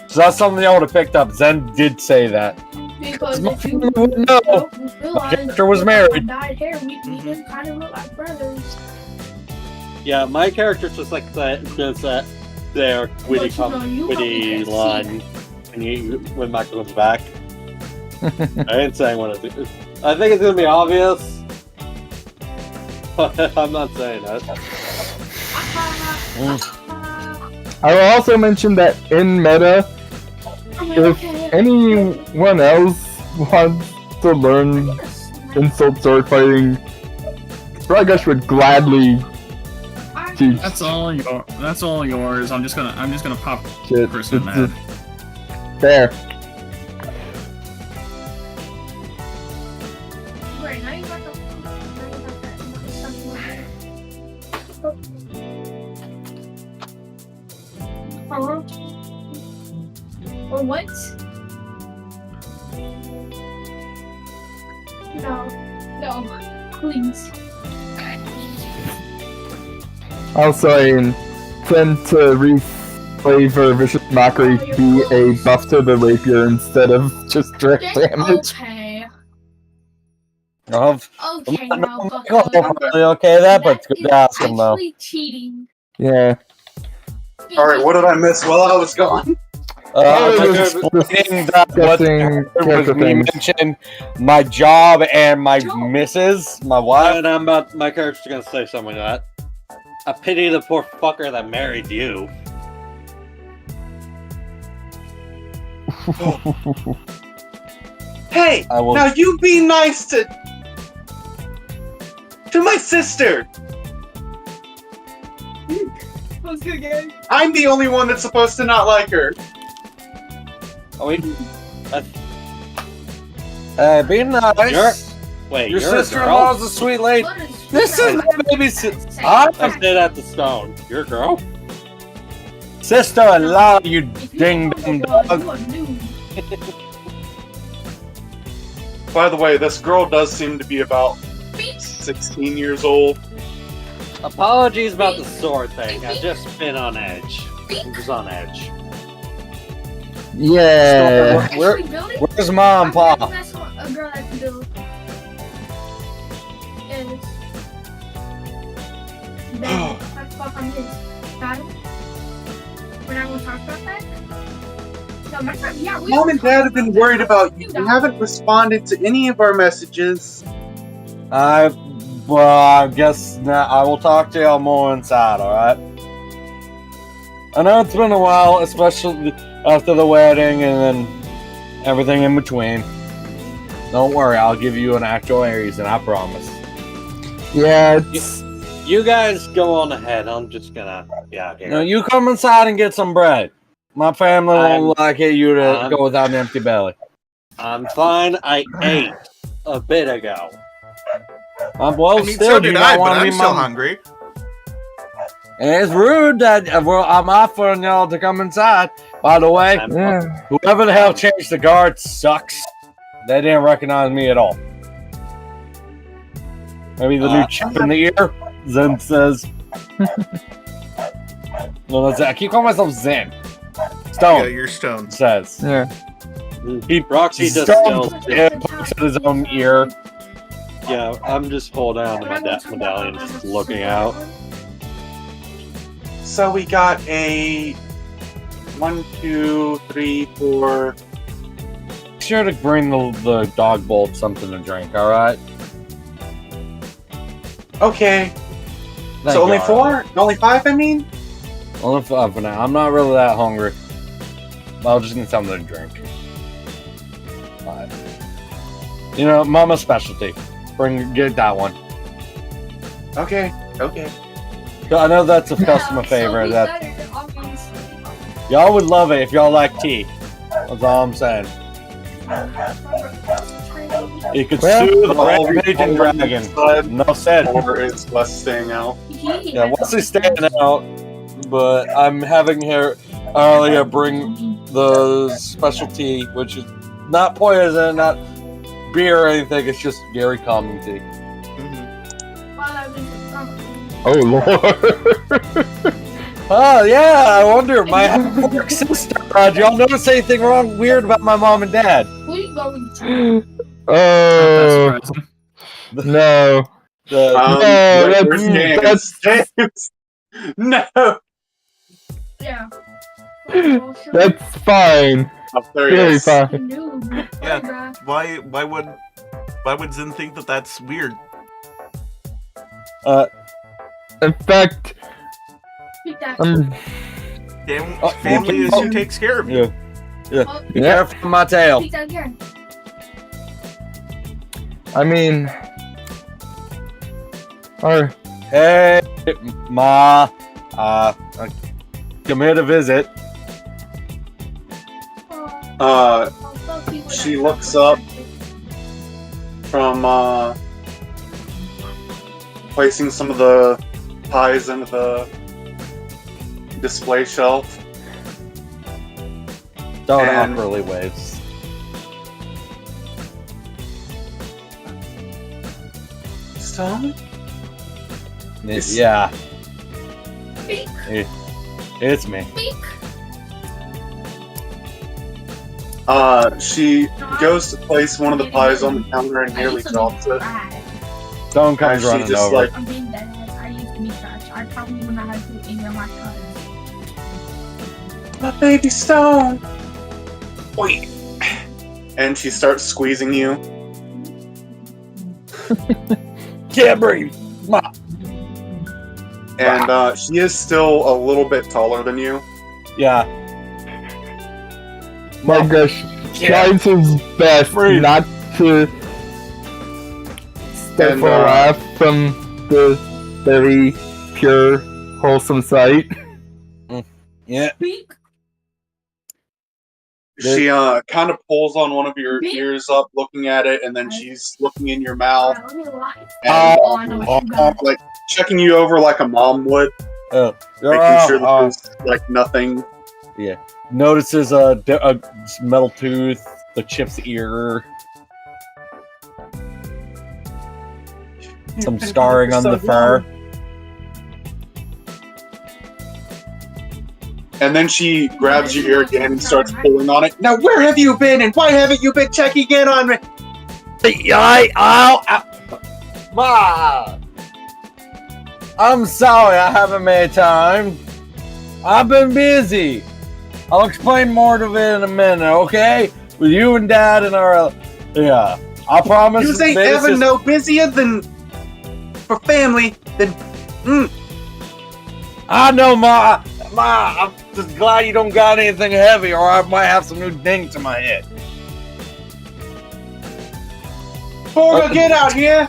So that's something y'all would have picked up. Zen did say that. Because My if you family would know. don't realize My character was married. dyed hair, we didn't kind of look like brothers. Yeah, my character's just like that. Just that their witty, But, you know, you probably witty can't see line when Michael comes back. I ain't saying what it is. I think it's gonna be obvious, but I'm not saying that. I will also mention that in meta, if anyone else wants to learn insult sword fighting, Ragash would gladly teach. That's all yours. I'm just gonna pop Shit, Chris in the head. There. Right, now you got the. Or what? No, please. Also, I intend to reflavor Vicious Mockery to be a buff to the rapier instead of just direct damage. Okay. Okay, now, probably okay that, but it's good to ask him though. actually cheating. Yeah. Alright, what did I miss while I was gone? I'm just explaining that what Discussing was character me things. mentioned my job and my missus, my wife. And my character's gonna say something like that. I pity the poor fucker that married you. Hey, I will. now you be nice to my sister. Let's go again. I'm the only one that's supposed to not like her. Oh wait, Be nice. wait, Your you're a girl? sister-in-law's a sweet lady. This is my baby sister. I said at the stone. You're a girl? Sister-in-law, you ding dong dog. By the way, this girl does seem to be about 16 years old. Apologies about the sword thing. I've just been on edge. I'm just on edge. Yeah. Where's mom and pop? A girl that can build. And that's fuck on his. Got him? We're not gonna talk about that? No, my time, yeah, we Mom don't and talk Dad have been about worried that. about you. You haven't responded to any of our messages. Well, I guess I will talk to y'all more inside, alright? I know it's been a while, especially after the wedding and then everything in between. Don't worry, I'll give you an actual reason, I promise. Yeah, it's... You guys go on ahead. I'm just gonna be out here. No, you come inside and get some bread. My family won't like you to go without an empty belly. I'm fine. I ate a bit ago. Well, I mean, still, so you did don't I, but want to I'm be still mom. hungry. And it's rude that I'm offering y'all to come inside. By the way, Yeah. whoever the hell changed the guard sucks. They didn't recognize me at all. Maybe the new chip in the ear? Zen says. No, that's it. I keep calling myself Zen. Stone Yeah, you're stoned. says. Yeah. Roxy just Stone still. pokes at his own ear. Yeah, I'm just holding on to my medallion, just looking out. So we got a 1, 2, 3, 4. Be sure to bring the dog bolt something to drink, alright? Okay. Thank So only you, 4? Only 5, I mean? Only 5 for now. I'm not really that hungry. I'll just need something to drink. 5. You know, Mama's specialty. Get that one. Okay. Okay. I know that's a customer favorite. That y'all would love it if y'all like tea. That's all I'm saying. You could sue the rampaging dragon. No said. Or is Wes staying out? Yeah, Wesley's staying out. but I'm having her earlier bring the specialty, which is not poison, not beer or anything. It's just very calming tea. Oh lord. Oh yeah, I wonder. My half-orc sister. Do y'all notice anything wrong, weird about my mom and dad? Oh no. James. No. Yeah. That's fine. Oh, there he Very is. fine. Yeah. Why would Zin think that that's weird? In fact, Family is who takes care of you. Yeah. Be careful of my tail. I mean, Hey, Ma. Come here to visit. She looks up from placing some of the pies into the display shelf. Don't And- awkwardly waves. Stone? Yeah. It's me. She goes to place one of the pies on the counter and nearly drops it. Stone comes She running just over. like I'm being dead. I used to be trash. I probably would not have to email my cousins. my baby Stone. Wait. And she starts squeezing you. Can't breathe. Ma. And she is still a little bit taller than you. Yeah. my gosh, tries his best Breathe. not to stifle a laugh from the very pure, wholesome sight. Yeah. She kind of pulls on one of your ears up, looking at it, and then she's looking in your mouth and like checking you over like a mom would, making sure that there's like nothing. Yeah. Notices a metal tooth, the chip's ear, some scarring on the fur. And then she grabs your ear again and starts pulling on it. Now, where have you been, and why haven't you been checking in on me? Ma! I'm sorry I haven't made time. I've been busy. I'll explain more of it in a minute, okay? With you and Dad and our... Yeah. I promise... You ain't ever no busier than... for family than... I know, Ma! Ma, I'm just glad you don't got anything heavy, or I might have some new dings in my head. Aurora, get out here!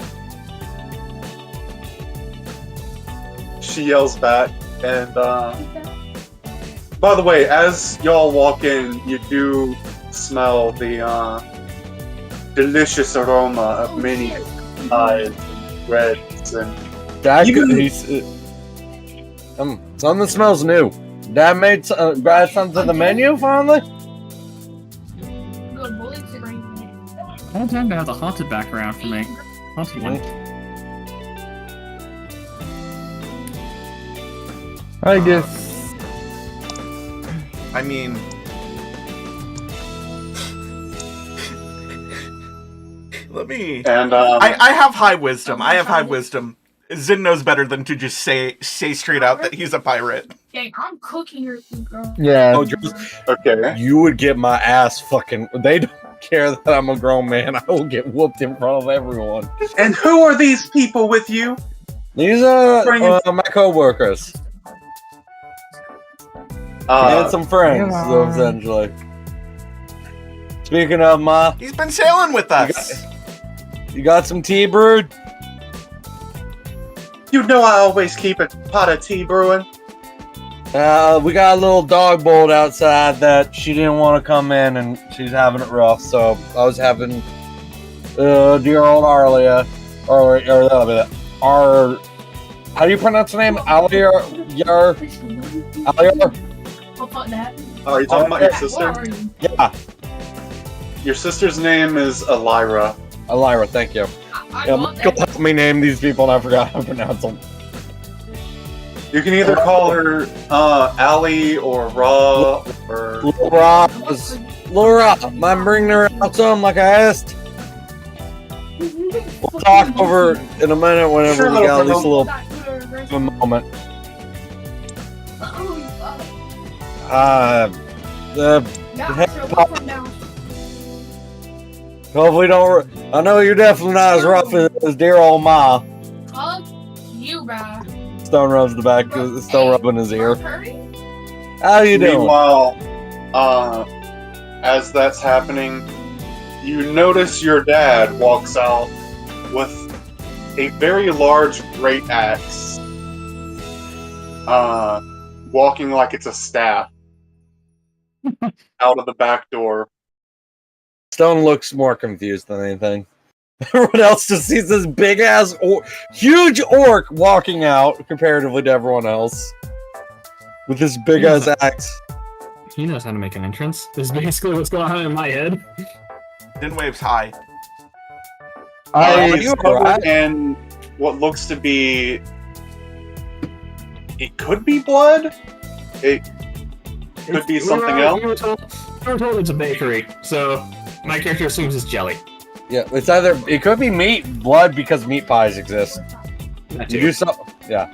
She yells back, and by the way, as y'all walk in, you do smell the delicious aroma of many pies and breads and Dad, You- something smells new. Dad made add something to the menu finally? Good bullets are right I don't time to have the haunted background for me. Haunted one. I guess. I mean, let me. and I have high wisdom. I have high wisdom. Zin knows better than to just say straight out that he's a pirate. Dang, I'm cooking your food, girl. Yeah. Oh, just, okay. you would get my ass fucking... They don't care that I'm a grown man. I will get whooped in front of everyone. And who are these people with you? These are my co-workers. And some friends, so essentially. Speaking of, Ma, He's been sailing with us. you got some tea brewed? You know I always keep a pot of tea brewing. We got a little dog bolt outside that she didn't want to come in, and she's having it rough. So I was having dear old Arlia, how do you pronounce the name? Alia, Alior? I'll put that. Oh, are you talking about your Where sister? are you? Yeah, Your sister's name is Elira. Elira, thank you. I Yeah, want Michael that. helped me name these people and I forgot how to pronounce them. You can either call her Ali or Ra or Laura, Laura, I'm bringing her out some like I asked. We'll talk over in a minute whenever Sure, we got at little least a little Oh, a moment. yeah, so we'll come down. Hopefully don't. I know you're definitely not as rough as dear old Ma. Fuck you, bro. Stone rubs the back, still rubbing his ear. Hurry? How you doing? Meanwhile, as that's happening, you notice your dad walks out with a very large great axe, walking like it's a staff out of the back door. Stone looks more confused than anything. Everyone else just sees this big ass, huge orc walking out comparatively to everyone else with this big ass axe. He knows how to make an entrance. This is basically what's going on in my head. Din waves high. He's you covered alright? in what looks to be. It could be blood. It could be something else. We were told it's a bakery, so my character assumes it's jelly. Yeah, it's either it could be meat, blood because meat pies exist. That You too. do so, yeah.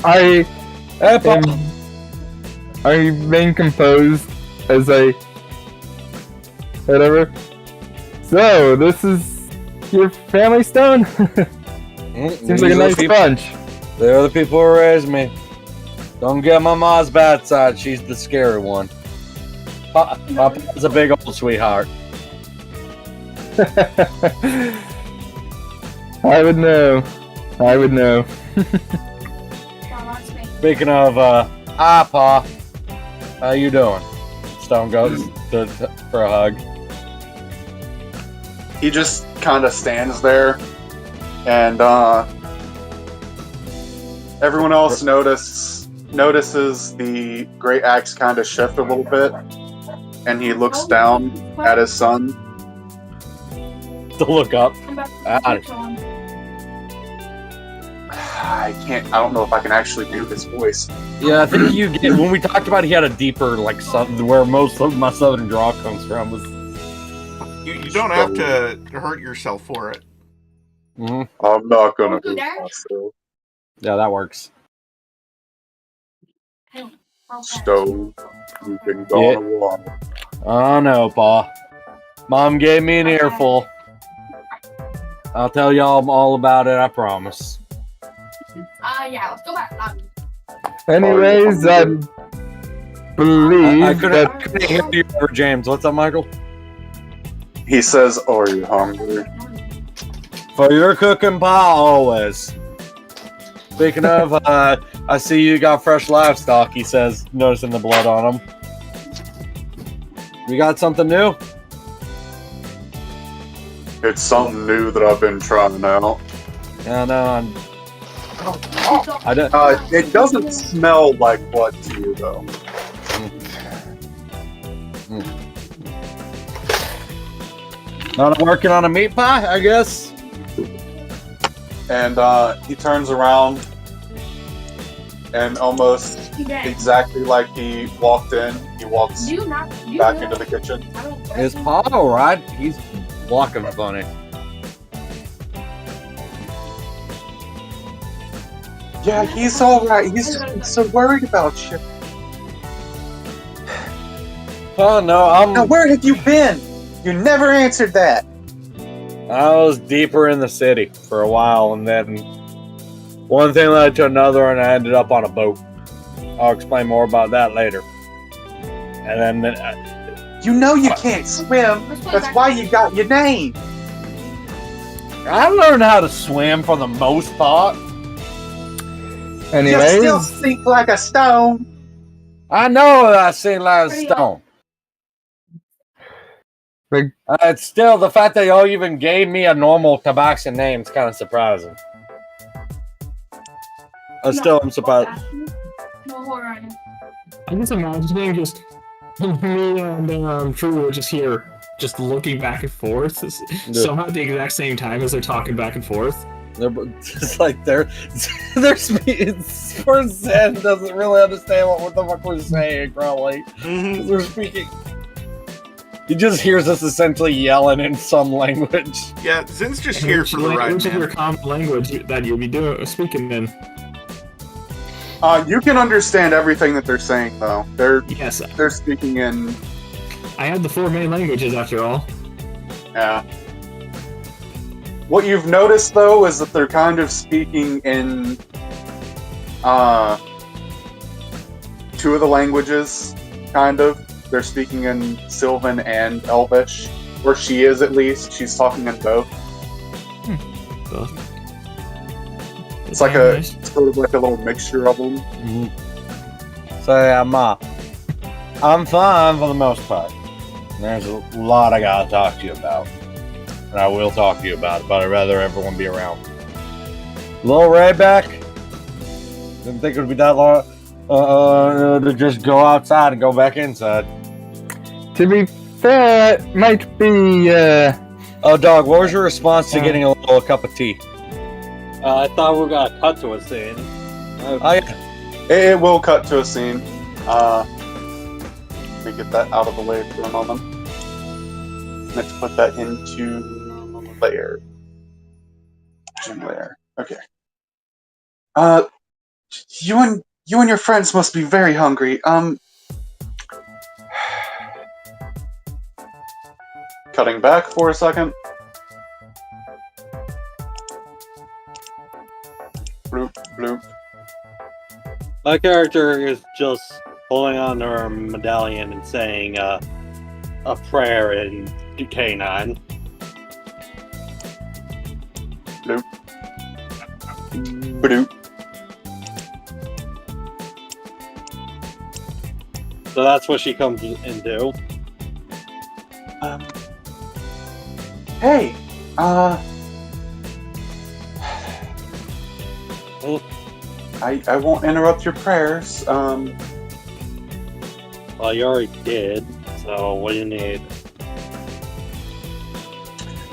I Hey, Paul. I remain composed as I whatever. So this is your family stone. Seems like a nice bunch. They're the people who raised me. Don't get my ma's bad side. She's the scary one. Papa's a big old sweetheart. I would know. I would know. Speaking of, Pa, how you doing? Stone goes for a hug. He just kind of stands there, and everyone else notices the great axe kind of shift a little bit, and he looks down at his son. To look up. I don't know if I can actually do his voice. Yeah, I think you get when we talked about he had a deeper where most of my southern draw comes from was. You don't have to hurt yourself for it. Mm-hmm. I'm not gonna Don't do do that. myself. Yeah, that works. Stone, you've been gone a while. Oh no, Pa. Mom gave me an earful. I'll tell y'all all about it, I promise. Yeah, let's go back. Anyways, I believe I that couldn't hear you over James. What's up, Michael? He says, "Are you hungry?" For your cooking, Pa, always. Speaking of, I see you got fresh livestock, he says, noticing the blood on them. You got something new? It's something new that I've been trying out. Yeah, no, I don't. It doesn't smell like blood to you, though. Not working on a meat pie, I guess. And he turns around, and almost exactly like he walked in, he walks back into the kitchen. Is Pa alright? He's walking funny. Yeah, he's all right. He's so worried about you. Oh no, Now, where have you been? You never answered that. I was deeper in the city for a while, and then one thing led to another, and I ended up on a boat. I'll explain more about that later. And then You know you can't swim. That's why you got your name. I learned how to swim for the most part. You still anyways, sink like a stone. I know that I sing like a stone. Big- It's still the fact that y'all even gave me a normal Tabaxi name is kind of surprising. I'm surprised. go horror on him. I'm just imagining just me and True are just here, just looking back and forth, somehow at the exact same time as they're talking back and forth. They're just like they're speaking. Poor Zen doesn't really understand what the fuck we're saying, probably. We're speaking. He just hears us essentially yelling in some language. Yeah, Zin's just here for the ride, Which is your man. common language that you'll be speaking in? You can understand everything that they're saying, though. Yes, They're speaking in. I have the 4 main languages after all. Yeah. What you've noticed, though, is that they're kind of speaking in 2 of the languages, kind of. They're speaking in Sylvan and Elvish, or she is at least. She's talking in both. It's like sort of like a little mixture of them. So yeah, I'm fine for the most part. There's a lot I gotta talk to you about, and I will talk to you about it. But I'd rather everyone be around. Little Ray back. Didn't think it would be that long to just go outside and go back inside. To be fair, it might be, Oh, dog, what was your response to getting a little cup of tea? I thought we were gonna cut to a scene. Oh, yeah. It will cut to a scene. Let me get that out of the way for a moment. Let's put that into layer. Gym layer. Okay. You and your friends must be very hungry. Cutting back for a second. Bloop, bloop. My character is just holding on to her medallion and saying a prayer in K9. Bloop. Bloop. So that's what she comes into. Hey, I won't interrupt your prayers. Well, you already did, so what do you need?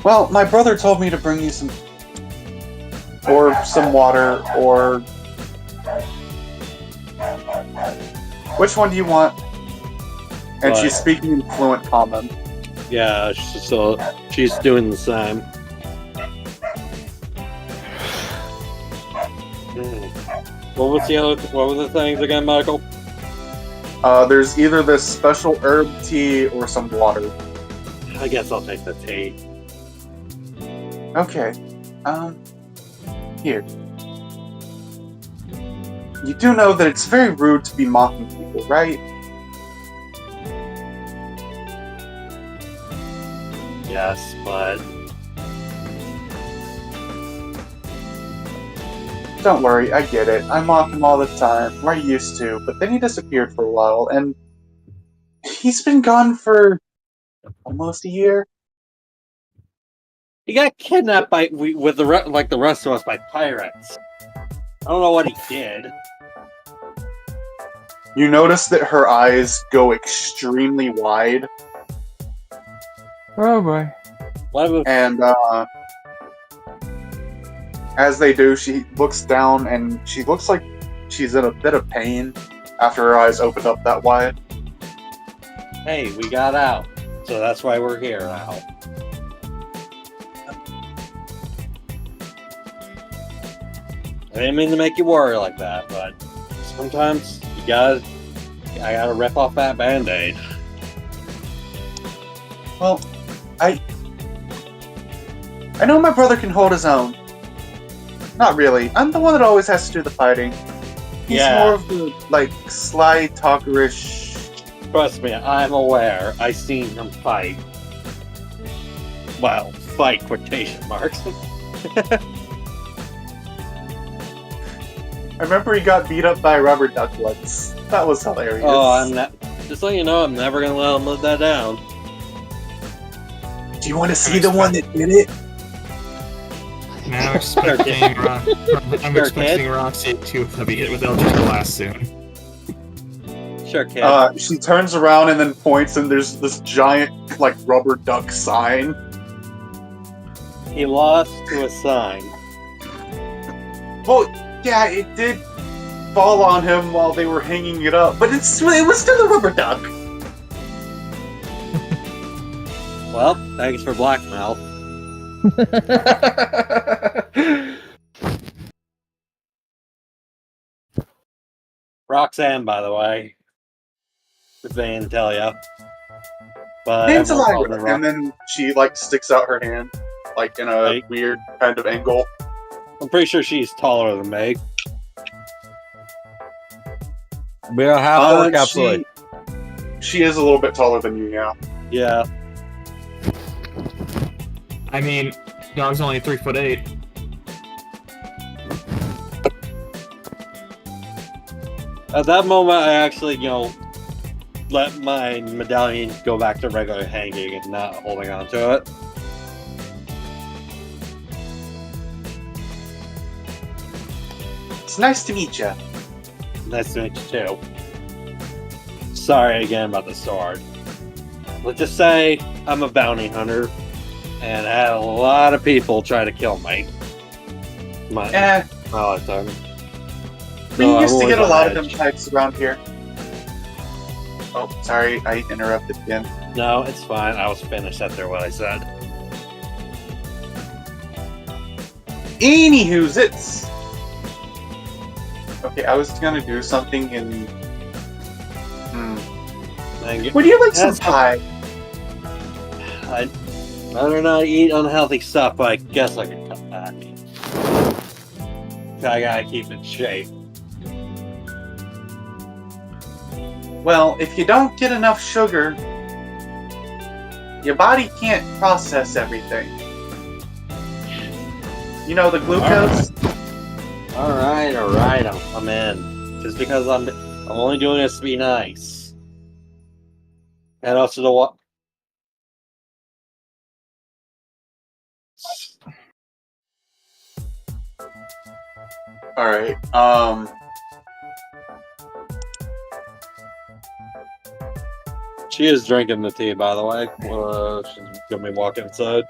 Well, my brother told me to bring you some water, or which one do you want? And What? she's speaking in fluent common. Yeah, so she's doing the same. What were the things again, Michael? There's either this special herb tea or some water. I guess I'll take the tea. Okay. Here. You do know that it's very rude to be mocking people, right? Yes, but Don't worry, I get it. I mock him all the time. We're used to. But then he disappeared for a while, and he's been gone for almost a year. he got kidnapped by the rest of us by pirates. I don't know what he did. You notice that her eyes go extremely wide, oh boy. and as they do, she looks down and she looks like she's in a bit of pain after her eyes opened up that wide. Hey, we got out, so that's why we're here now. I didn't mean to make you worry like that, but sometimes I gotta rip off that band-aid. Well, I know my brother can hold his own. Not really. I'm the one that always has to do the fighting. He's more of the, sly talkerish. Trust me, I'm aware. I seen him fight. Well, fight quotation marks. I remember he got beat up by a rubber duck once. That was hilarious. Oh, just so you know, I'm never gonna let him live that down. Do you want to see the one that did it? Now I'm expecting Roxy to be hit with Eldritch Blast soon. Sure, kid. She turns around and then points, and there's this giant, like, rubber duck sign. He lost to a sign. Well, yeah, it did fall on him while they were hanging it up, but it was still a rubber duck. Well, thanks for blackmail. Roxanne, by the way. If they didn't tell ya. But Name's everyone called Eliza, her and then she, like, sticks out her hand, like, in a Right. weird kind of angle. I'm pretty sure she's taller than me. We're half orc, absolutely. She is a little bit taller than you, yeah. Yeah. I mean, dog's only 3'8". At that moment, I actually, let my medallion go back to regular hanging and not holding on to it. It's nice to meet you. Nice to meet you too. Sorry again about the sword. Let's just say I'm a bounty hunter, and I had a lot of people try to kill me. My lifetime. We No, used I'm to get a always lot on of them edge. types around here. Oh, sorry, I interrupted again. No, it's fine. I was finished after what I said. Anywho's, it's... Okay, I was gonna do something in... Would you like some That's- pie? I don't know, eat unhealthy stuff, but I guess I can cut back. I gotta keep in shape. Well, if you don't get enough sugar, your body can't process everything. You know, the glucose? Alright, I'm in. Just because I'm only doing this to be nice. And also the what? Alright, She is drinking the tea, by the way. She's gonna be walking inside.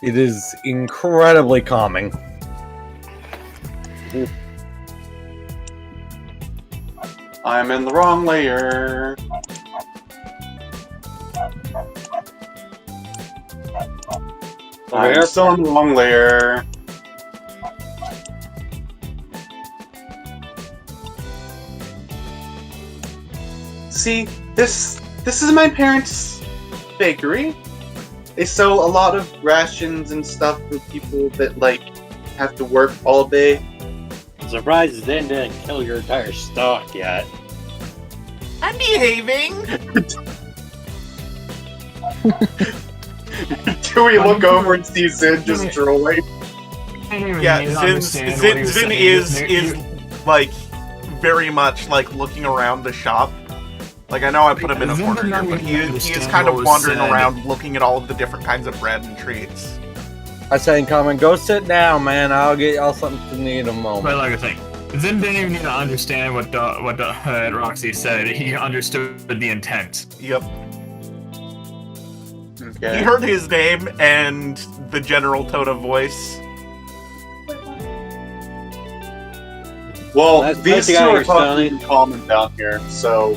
It is incredibly calming. I'm in the wrong layer. I'm Where? still in the wrong layer. See, this is my parents' bakery. They sell a lot of rations and stuff for people that, like, have to work all day. I'm surprised they didn't kill your entire stock yet. I'm behaving. Do we look over and see Zin just drooling? Yeah, Zin is like very much like looking around the shop. Like, I know I put him in a Zin corner did here, not but he even is understand kind of what was wandering said. around looking at all of the different kinds of bread and treats. I say in common, go sit down, man. I'll get y'all something to eat in a moment. But like I think, Zin didn't even need to understand what Roxy said. He understood the intent. Yep. Okay. He heard his name and the general tone of voice. Well, Nice these to two got are your talking Sony. in common down here, so...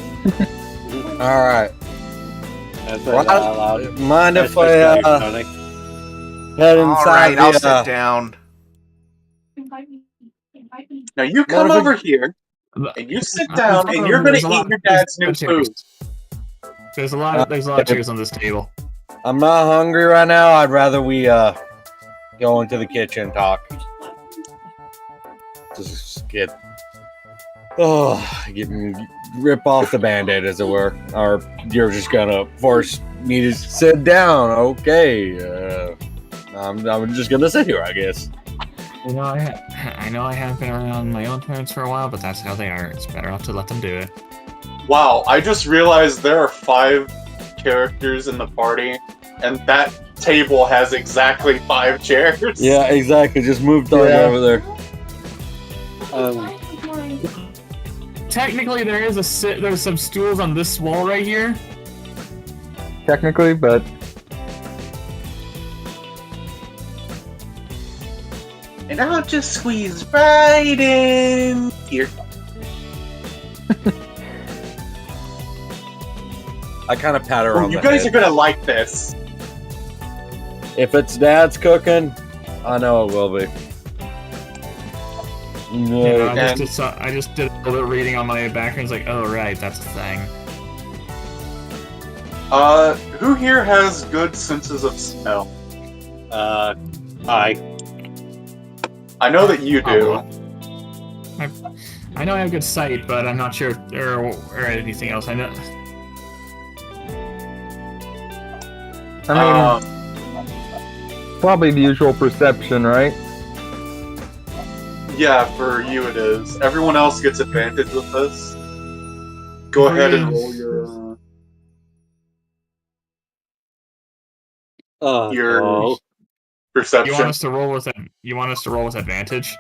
Alright. That's Well, out loud. mind if Nice place I to got your Sony. head All inside right, I'll the, sit down. Now you come What if over here, and you sit down, and you're gonna There's a lot eat your dad's new of chairs. food. There's a lot of chairs on this table. I'm not hungry right now. I'd rather we go into the kitchen and talk. Just get rip off the band-aid, as it were. Or you're just gonna force me to sit down. Okay. I'm just gonna sit here, I guess. You know, I know I haven't been around my own parents for a while, but that's how they are. It's better off to let them do it. Wow, I just realized there are 5 characters in the party, and that table has exactly 5 chairs. Yeah, exactly. Just move Doug Yeah. over there. technically there is there's some stools on this wall right here. Technically, but And I'll just squeeze right in here. I kind of pat her on You the guys head. are gonna like this. If it's Dad's cooking, I know it will be. No. I just did a little bit of reading on my background. It's like, oh right, that's a thing. Who here has good senses of smell? I know that you do. I know I have good sight, but I'm not sure or anything else. I know. I mean, probably the usual perception, right? Yeah, for you it is. Everyone else gets advantage with this. Go ahead and roll your perception. You want us to roll with advantage?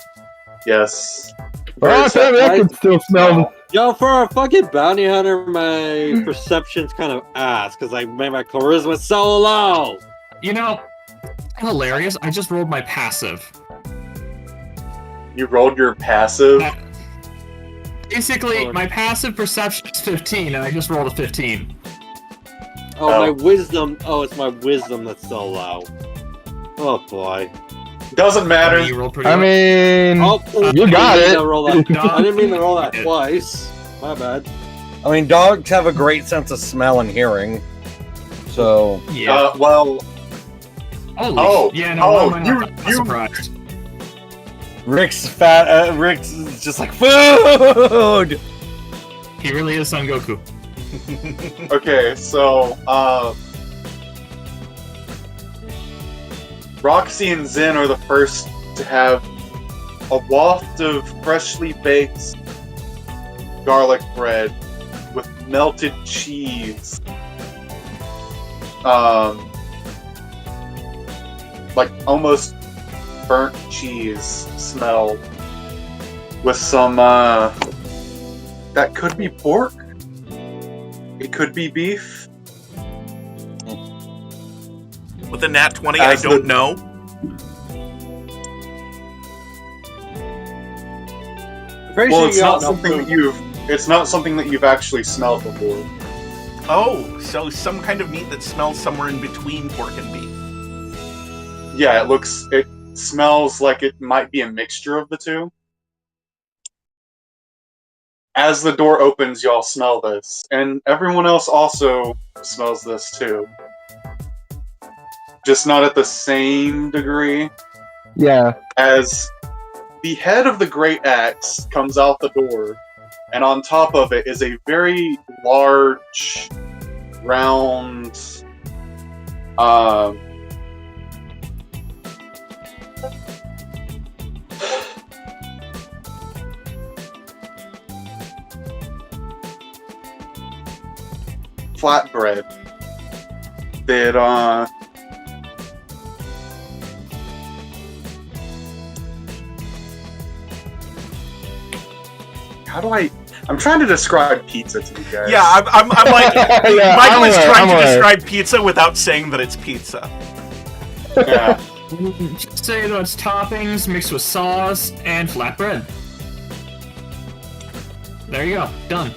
Yes. Oh, damn it, I can still smell. Yo, for a fucking bounty hunter, my perception's kind of ass because I made my charisma so low. You know, hilarious. I just rolled my passive. You rolled your passive? Basically, my passive perception is 15, and I just rolled a 15. Oh, my wisdom. Oh, it's my wisdom that's so low. Oh boy. Doesn't matter. I mean, you got it. I didn't mean to roll that twice. My bad. I mean, dogs have a great sense of smell and hearing. So. Yeah. Well. Yeah, no, I'm not surprised. Rick's fat. Rick's just like food. He really is Son Goku. Okay, so Roxy and Zen are the first to have a waft of freshly baked garlic bread with melted cheese. Like almost burnt cheese smell with some that could be pork. It could be beef. With a nat 20, I don't know. Well, it's not something that it's not something that you've actually smelled before. Oh, so some kind of meat that smells somewhere in between pork and beef. Yeah, it smells like it might be a mixture of the two. As the door opens, y'all smell this, and everyone else also smells this too. Just not at the same degree. Yeah. As the head of the great axe comes out the door, and on top of it is a very large, round, flatbread that I'm trying to describe pizza to you guys. Yeah, I'm like Yeah, Michael is trying to I'm describe pizza without saying that it's pizza. Yeah. Just say that it's toppings mixed with sauce and flatbread. There you go. Done.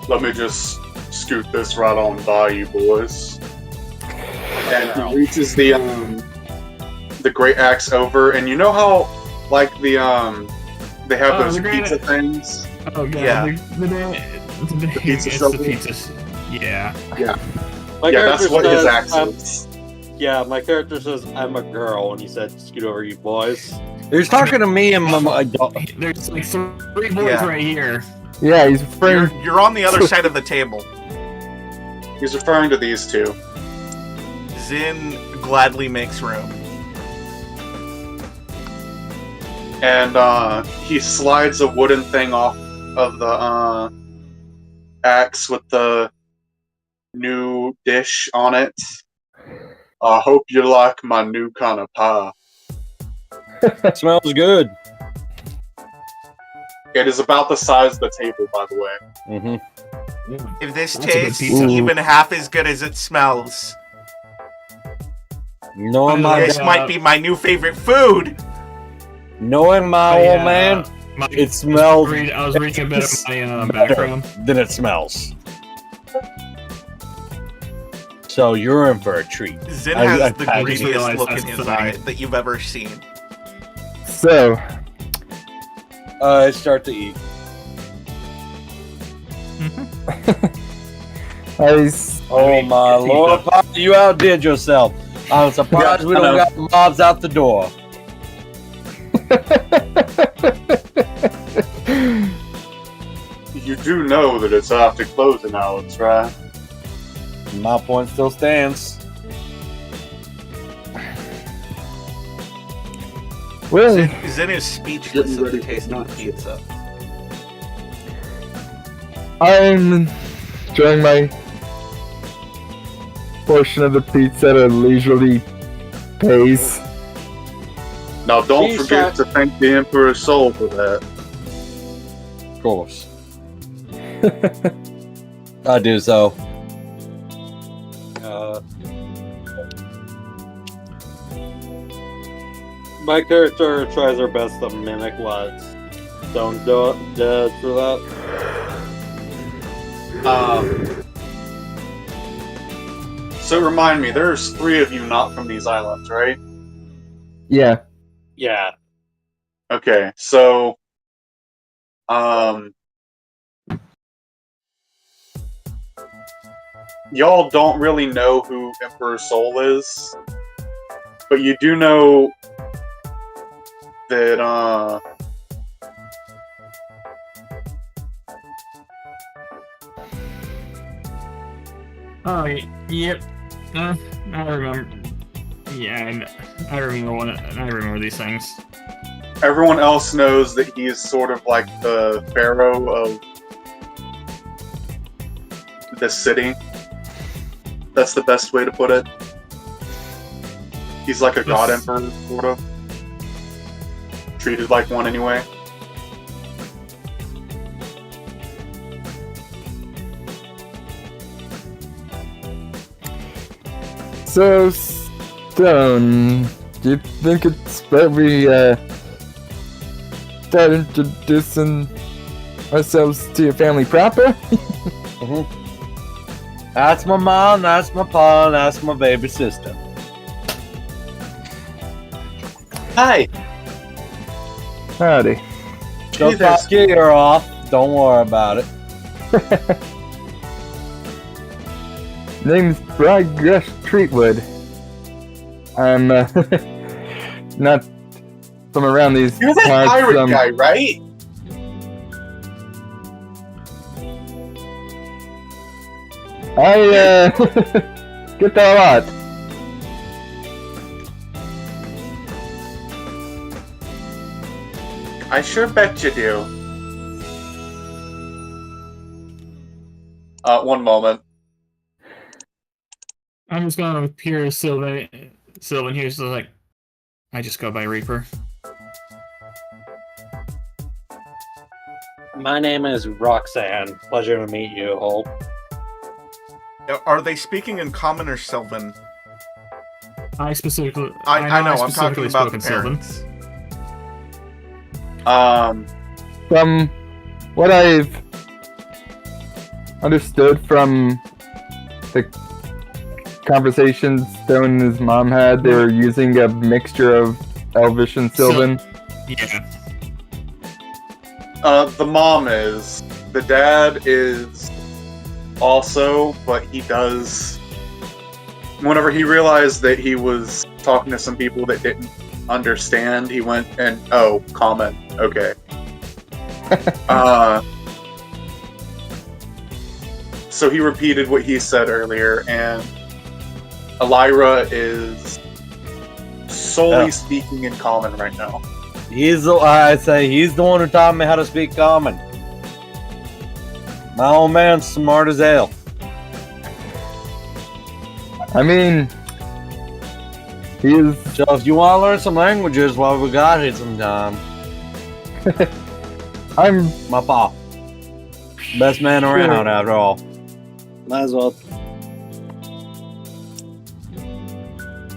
Let me just scoot this right on by you boys. And he reaches the great axe over, and you know how like they have those pizza things? Oh god. Yeah. The pizza it's shovel? the pizzas. Yeah. Yeah. My Yeah, that's character what his says, axe is. Yeah, my character says I'm a girl, and he said, "Scoot over, you boys." He's talking to me and my dog. There's like 3 boys Yeah. right here. Yeah, he's afraid. You're on the other side of the table. He's referring to these two. Zin gladly makes room. And he slides a wooden thing off of the axe with the new dish on it. I hope you like my new kind of pie. Smells good. It is about the size of the table, by the way. Mm-hmm. If this That's a good tastes pizza. even half as good as it smells, Knowing my this might be my new favorite food. knowing my old man, it smells. I was reading a bit of my background. Then it smells. So you're in for a treat. Zin I has the just greediest realized look in that's his the thing. eye that you've ever seen. So, I start to eat. Oh my lord, Papa, you outdid yourself. I'm surprised we don't got mobs out the door. You do know that it's after closing hours, right? My point still stands. well, Zin is speechless at the taste of the pizza. I'm enjoying my portion of the pizza at a leisurely pace. Now, don't Please forget try- to thank the Emperor's Soul for that. Of course. I do so. My character tries her best to mimic what Stone did for that. So remind me, there's 3 of you not from these islands, right? Yeah. Yeah. Okay, so y'all don't really know who Emperor's Soul is, but you do know that Oh, yep. I remember. Yeah, I remember these things. everyone else knows that he is sort of like the pharaoh of the city. That's the best way to put it. He's like a god emperor, sort of. Treated like one anyway. So, Stone, do you think it's better we start introducing ourselves to your family proper? That's my mom, that's my pa, that's my baby sister. Hi. Howdy. Don't fuck your ear off. Don't worry about it. Name's Broadgrass Treatwood. I'm not from around these You're that parts. pirate guy, right? I get that a lot. I sure bet you do. One moment. I'm just going with pure Sylvan here, so like, I just go by Reaper. My name is Roxanne. Pleasure to meet you, Hope. Are they speaking in Common or Sylvan? I specifically. I know. I'm specifically talking about the spoken parents. From what I've understood from the conversations Stone and his mom had, they were using a mixture of Elvish and Sylvan. Yeah. The mom is. The dad is also, but he does. Whenever he realized that he was talking to some people that didn't understand, he went and, oh, common, okay. So he repeated what he said earlier, and Elira is solely speaking in common right now. I say he's the one who taught me how to speak common. My old man's smart as hell. I mean, he is. So if you want to learn some languages while we got here sometime. I'm My pa. Best man around, after all. Might as well.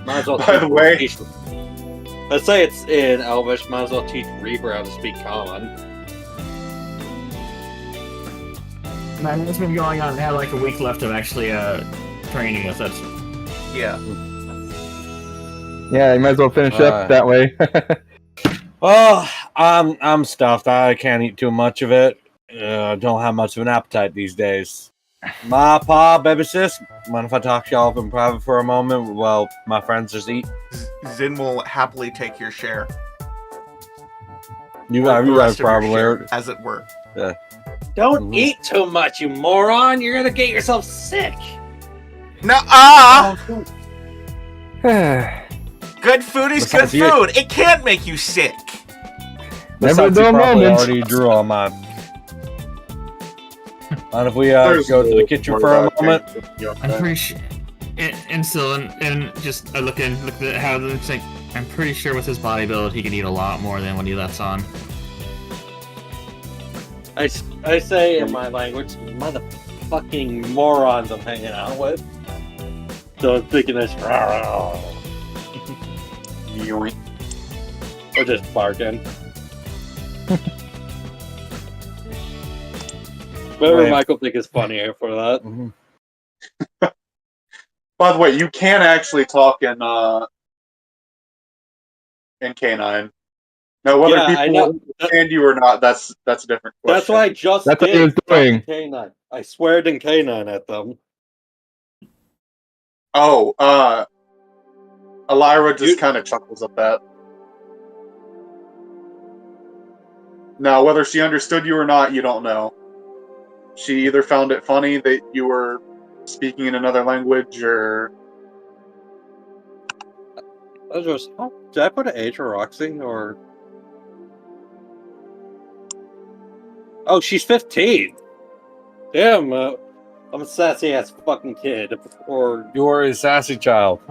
Might as well. By the way, Let's say it's in Elvish. Might as well teach Reaper how to speak Common. Man, it's been going on. I had like a week left of actually training with it. Yeah. yeah, you might as well finish up that way. Oh, I'm stuffed. I can't eat too much of it. Don't have much of an appetite these days. My pa, baby sis, mind if I talk to y'all in private for a moment while my friends just eat? Zin will happily take your share. You The guys rest of your probably share, as it were. Don't eat too much, you moron! You're gonna get yourself sick. No, Never good food is good Besides you- food. It can't make you sick. Besides, a you probably moment. already drew on mine. Mind if we there's go to the no kitchen more for a about moment? King. I'm pretty sure. And still, and just I look at how it's like. I'm pretty sure with his body build, he can eat a lot more than what he lets on. I say in my language, motherfucking morons I'm hanging out with. So I'm thinking this. Yoink. Or just barking. Whatever Right. Michael think is funnier for that. Mhm. By the way, you can actually talk in K9. Now, whether Yeah, I people know. understand you or not, that's a different question. That's what I just That's what did. he was doing. K9. I sweared in K9 at them. Oh, Elira just You- kind of chuckles at that. Now, whether she understood you or not, you don't know. She either found it funny that you were speaking in another language, or Did I put an age for Roxy or? Oh, she's 15. Damn, I'm a sassy ass fucking kid. Or You're a sassy child.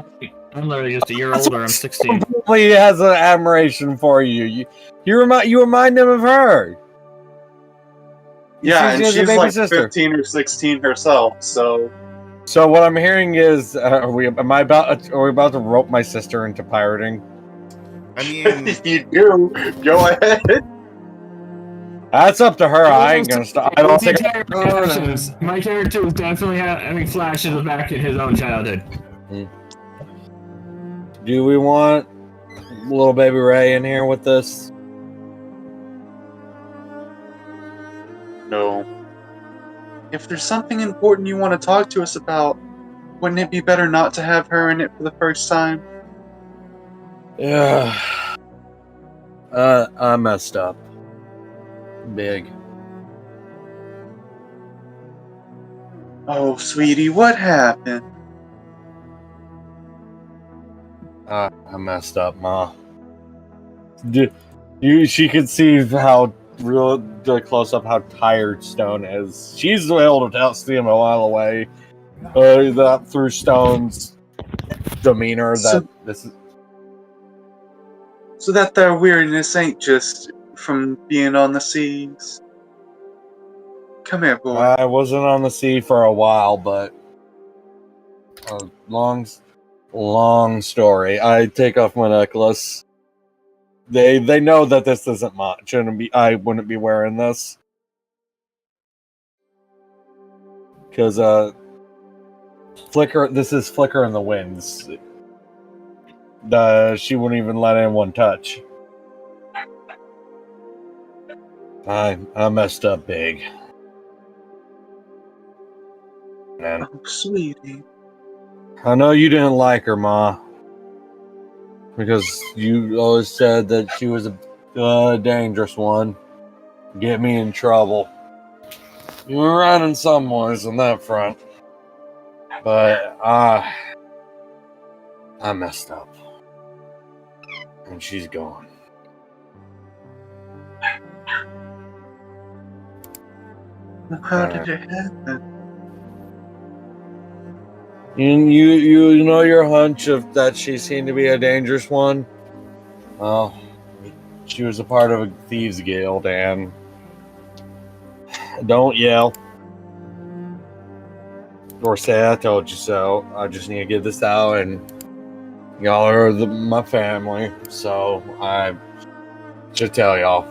I'm literally just a year older. I'm 16. He has an admiration for you. You remind him of her. yeah, and She has a she's baby like sister. 15 or 16 herself. So So what I'm hearing is, are we about to rope my sister into pirating? I mean, if you do, go ahead. That's up to her. I ain't gonna stop. I don't think. My character was definitely having flashes of back in his own childhood. Do we want little baby Ray in here with this? No. If there's something important you want to talk to us about, wouldn't it be better not to have her in it for the first time? Yeah. I messed up. Big. Oh, sweetie, what happened? I messed up, Ma. She could see how real close up how tired Stone is. She's able to see him a while away. That through Stone's demeanor, that this is. So that their weariness ain't just from being on the seas. Come here, boy. I wasn't on the sea for a while, but long story. I take off my necklace. They know that this isn't much, and I wouldn't be wearing this because Flicker. This is Flicker in the Winds. She wouldn't even let anyone touch. I messed up big. Man. Oh, sweetie. I know you didn't like her, Ma, because you always said that she was a dangerous one. Get me in trouble. You were right in some ways on that front, but I messed up, and she's gone. How did it happen? You know your hunch of that she seemed to be a dangerous one? Well, she was a part of a thieves guild, and Don't yell. Or say I told you so. I just need to get this out, and y'all are my family, so I should tell y'all.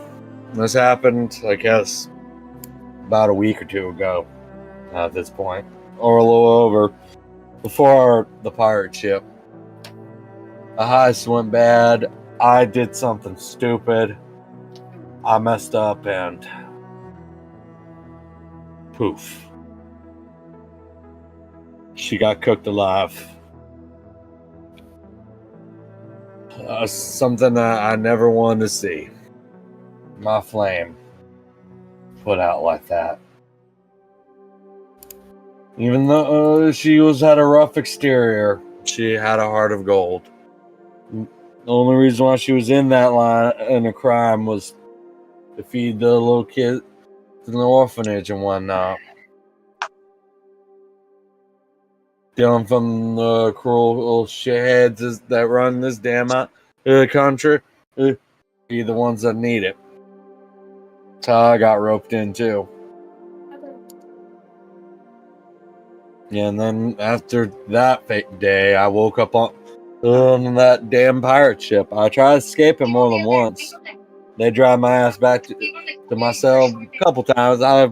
This happened, I guess, about a week or two ago at this point, or a little over, before the pirate ship. The heist went bad. I did something stupid. I messed up, and poof. She got cooked alive. Something that I never wanted to see. My flame put out like that. Even though she had a rough exterior, she had a heart of gold. The only reason why she was in that line in a crime was to feed the little kid in the orphanage and whatnot. Stealing from the cruel little shitheads that run this damn country, be the ones that need it. That's how I got roped in too. Yeah, and then after that fake day, I woke up on that damn pirate ship. I tried escaping more than once. They drive my ass back to my cell a couple times. I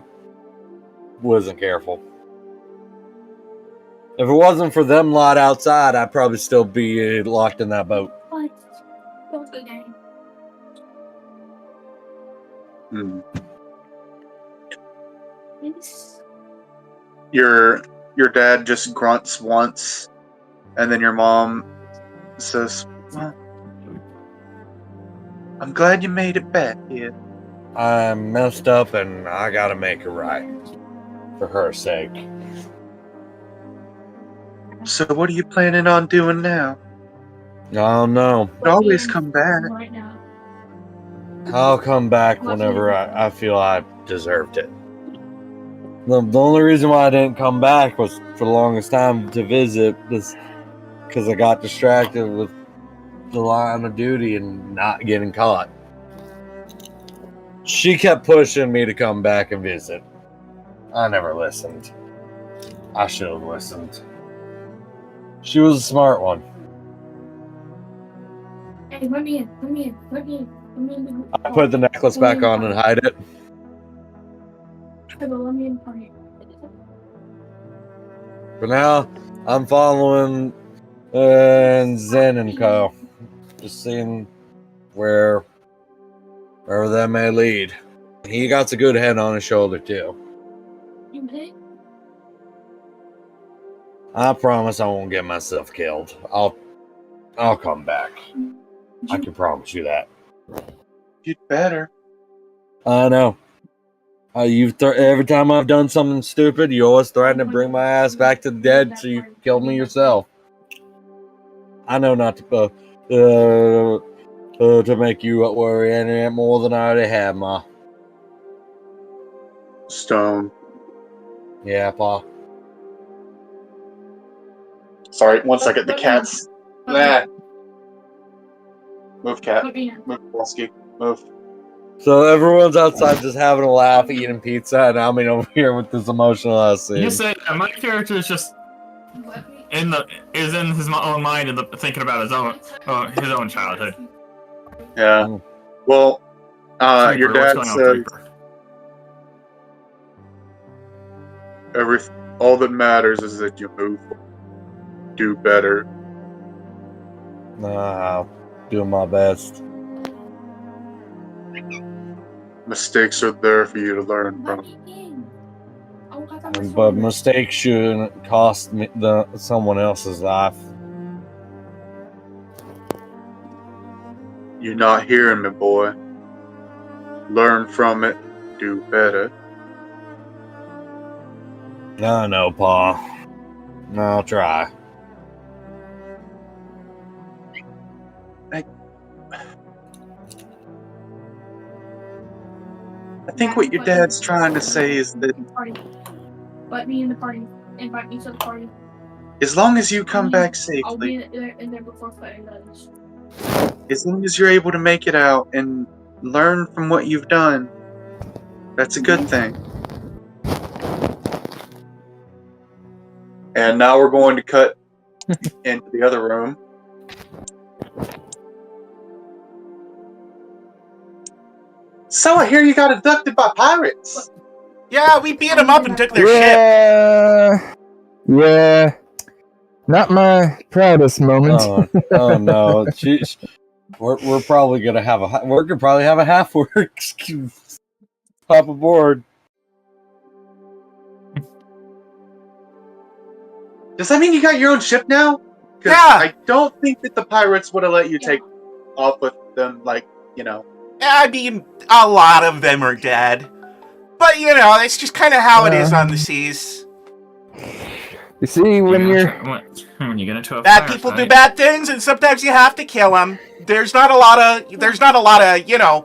wasn't careful. If it wasn't for them lot outside, I'd probably still be locked in that boat. Your dad just grunts once, and then your mom says, "Well, I'm glad you made it back here." I messed up, and I gotta make it right for her sake. So what are you planning on doing now? I don't know. You always come back. I'll come back whenever I feel I deserved it. The only reason why I didn't come back was for the longest time to visit was because I got distracted with the line of duty and not getting caught. She kept pushing me to come back and visit. I never listened. I should have listened. She was a smart one. Hey, let me in. I put the necklace back on and hide it. Hey, but let me in party. For now, I'm following Zen and Co. Just seeing wherever that may lead. He got a good head on his shoulder too. You okay? I promise I won't get myself killed. I'll come back. I can promise you that. You'd better. I know. Every time I've done something stupid, you always threaten to bring my ass back to the dead, so you killed me yourself. I know not to make you worry any more than I already have, Ma. Stone. Yeah, Pa. Sorry, 1 second. The cat's. Nah. Move, cat. Move, Polsky. Move. So everyone's outside just having a laugh, eating pizza, and I'm over here with this emotional ass scene. You say that my character is just in his own mind and thinking about his own childhood. Yeah. Well, your dad says all that matters is that you move, do better. I'll do my best. Mistakes are there for you to learn from. But mistakes shouldn't cost me someone else's life. You're not hearing me, boy. Learn from it, do better. I know, Pa. I'll try. I think what your dad's trying to say is that Let me in the party. Invite me to the party. as long as you come back I'll be safely, in there before fighting others. as long as you're able to make it out and learn from what you've done, that's a good thing. And now we're going to cut into the other room. So I hear you got abducted by pirates. Yeah, we beat them up and took their ship. Yeah. Not my proudest moment. Oh no. Jeez. We're probably gonna have a half work pop aboard. Does that mean you got your own ship now? 'Cause Yeah. I don't think that the pirates would have let you take off with them, like, you know. I mean, a lot of them are dead. But, you know, it's just kind of how it is on the seas. You see, when you're get into a Bad people do bad things, and sometimes you have to kill them. There's not a lot of, you know,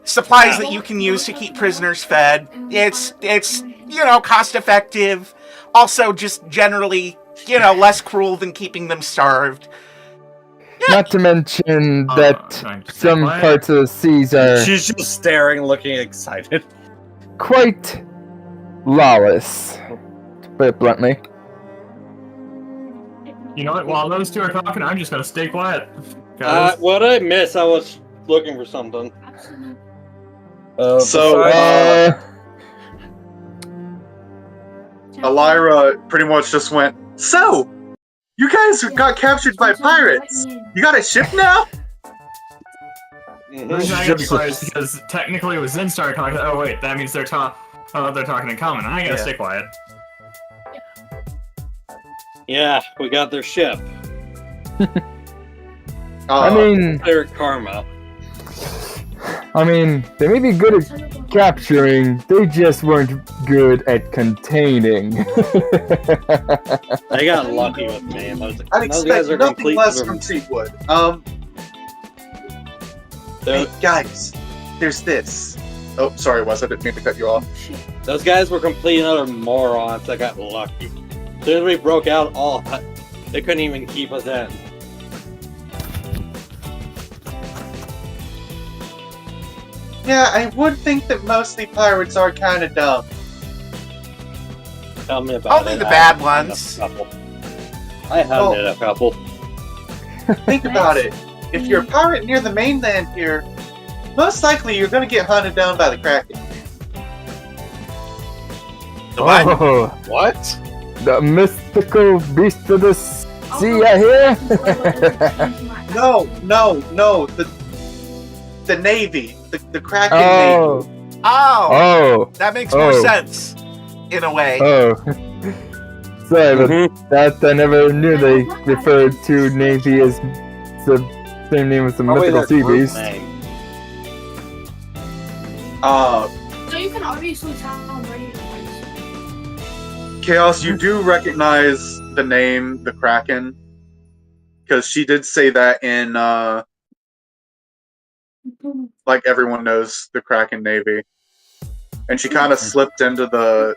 supplies that you can use to keep prisoners fed. It's you know, cost effective. Also, just generally, you know, less cruel than keeping them starved. not to mention that some parts of the seas are She's just staring, looking excited. quite lawless, to put it bluntly. You know what? While those two are talking, I'm just gonna stay quiet. What I miss? I was looking for something. Elira pretty much just went, so, you guys got captured by pirates. You got a ship now? The reason I got to be quiet is because technically it was Zen started talking. Oh wait, that means they're talking in common. I gotta stay quiet. Yeah, we got their ship. I mean, Their karma. they may be good at capturing, they just weren't good at containing. They got lucky with me. I'd expect nothing less from Seawood. Hey, guys, there's this. Oh, sorry, Wes, I didn't mean to cut you off. Those guys were complete other morons that got lucky. As soon as we broke out, they couldn't even keep us in. Yeah, I would think that mostly pirates are kind of dumb. Tell me about Only it. the bad ones. I hunted a couple. Think about it. If you're a pirate near the mainland here, most likely you're going to get hunted down by the Kraken. Oh, What? the mystical beast of the sea, I hear? No. The Navy. The Kraken Oh, Navy. Oh, that makes more sense, in a way. oh. Sorry, but that I never knew they referred to Navy as the same name as the mythical sea beast. So you can obviously tell already. Chaos, you do recognize the name, the Kraken, because she did say that in, like everyone knows the Kraken Navy. And she kind of slipped into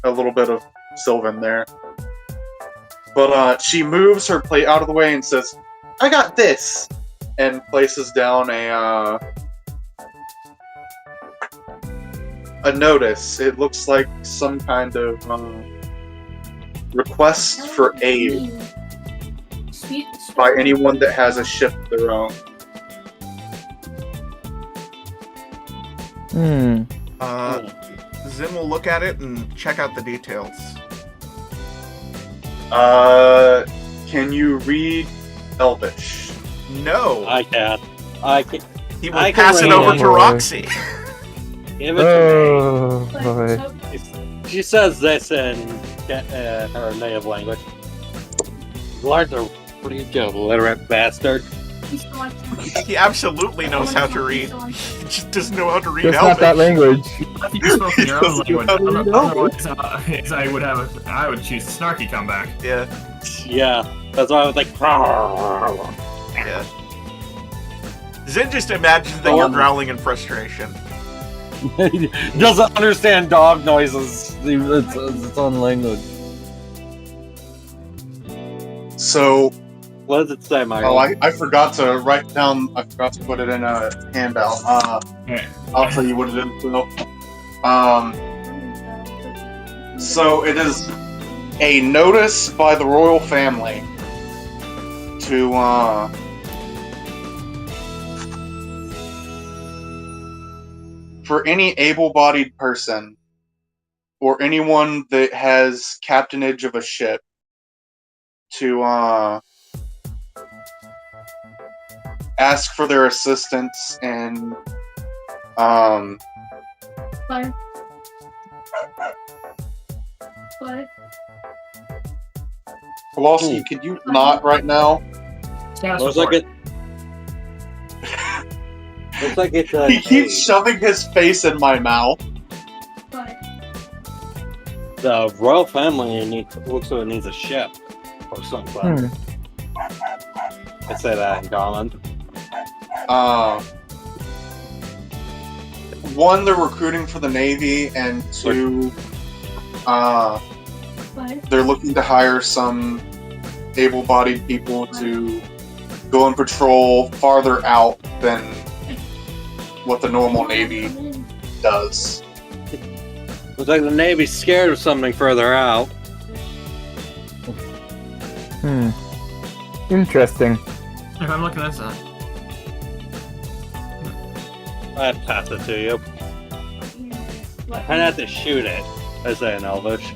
a little bit of Sylvan there. But she moves her plate out of the way and says, I got this! And places down a notice. It looks like some kind of request for aid by anyone that has a ship of their own. Zim will look at it and check out the details. Can you read Elvish? No. I can. He will I can pass it read over it. to Roxy. Give it to Oh, boy. me. She says this in her native language. Learned to read, you illiterate bastard. He absolutely knows how to read. He just doesn't know how to read Just not that Elvish. language. You spoke in your own language. Elvish. Otherwise, I would choose the snarky comeback. Yeah. Yeah, that's why I was like, Yeah. Zin just imagines that you're growling in frustration. Doesn't understand dog noises. It's its own language. So, what does it say, Michael? oh, I forgot to write down, I forgot to put it in a handout. I'll tell you what it is. So it is a notice by the royal family to for any able-bodied person or anyone that has captainage of a ship to ask for their assistance in But Flawlessice, could you not right now? Looks like it. Looks like it's He keeps shoving his face in my mouth. the royal family looks like it needs a ship or something. I say that in Garland. One, they're recruiting for the Navy, and two, they're looking to hire some able-bodied people to go and patrol farther out than what the normal Navy does. Looks like the Navy's scared of something further out. Interesting. If I'm looking at that. I'd pass it to you. I'd have to shoot it, I say in Elvish.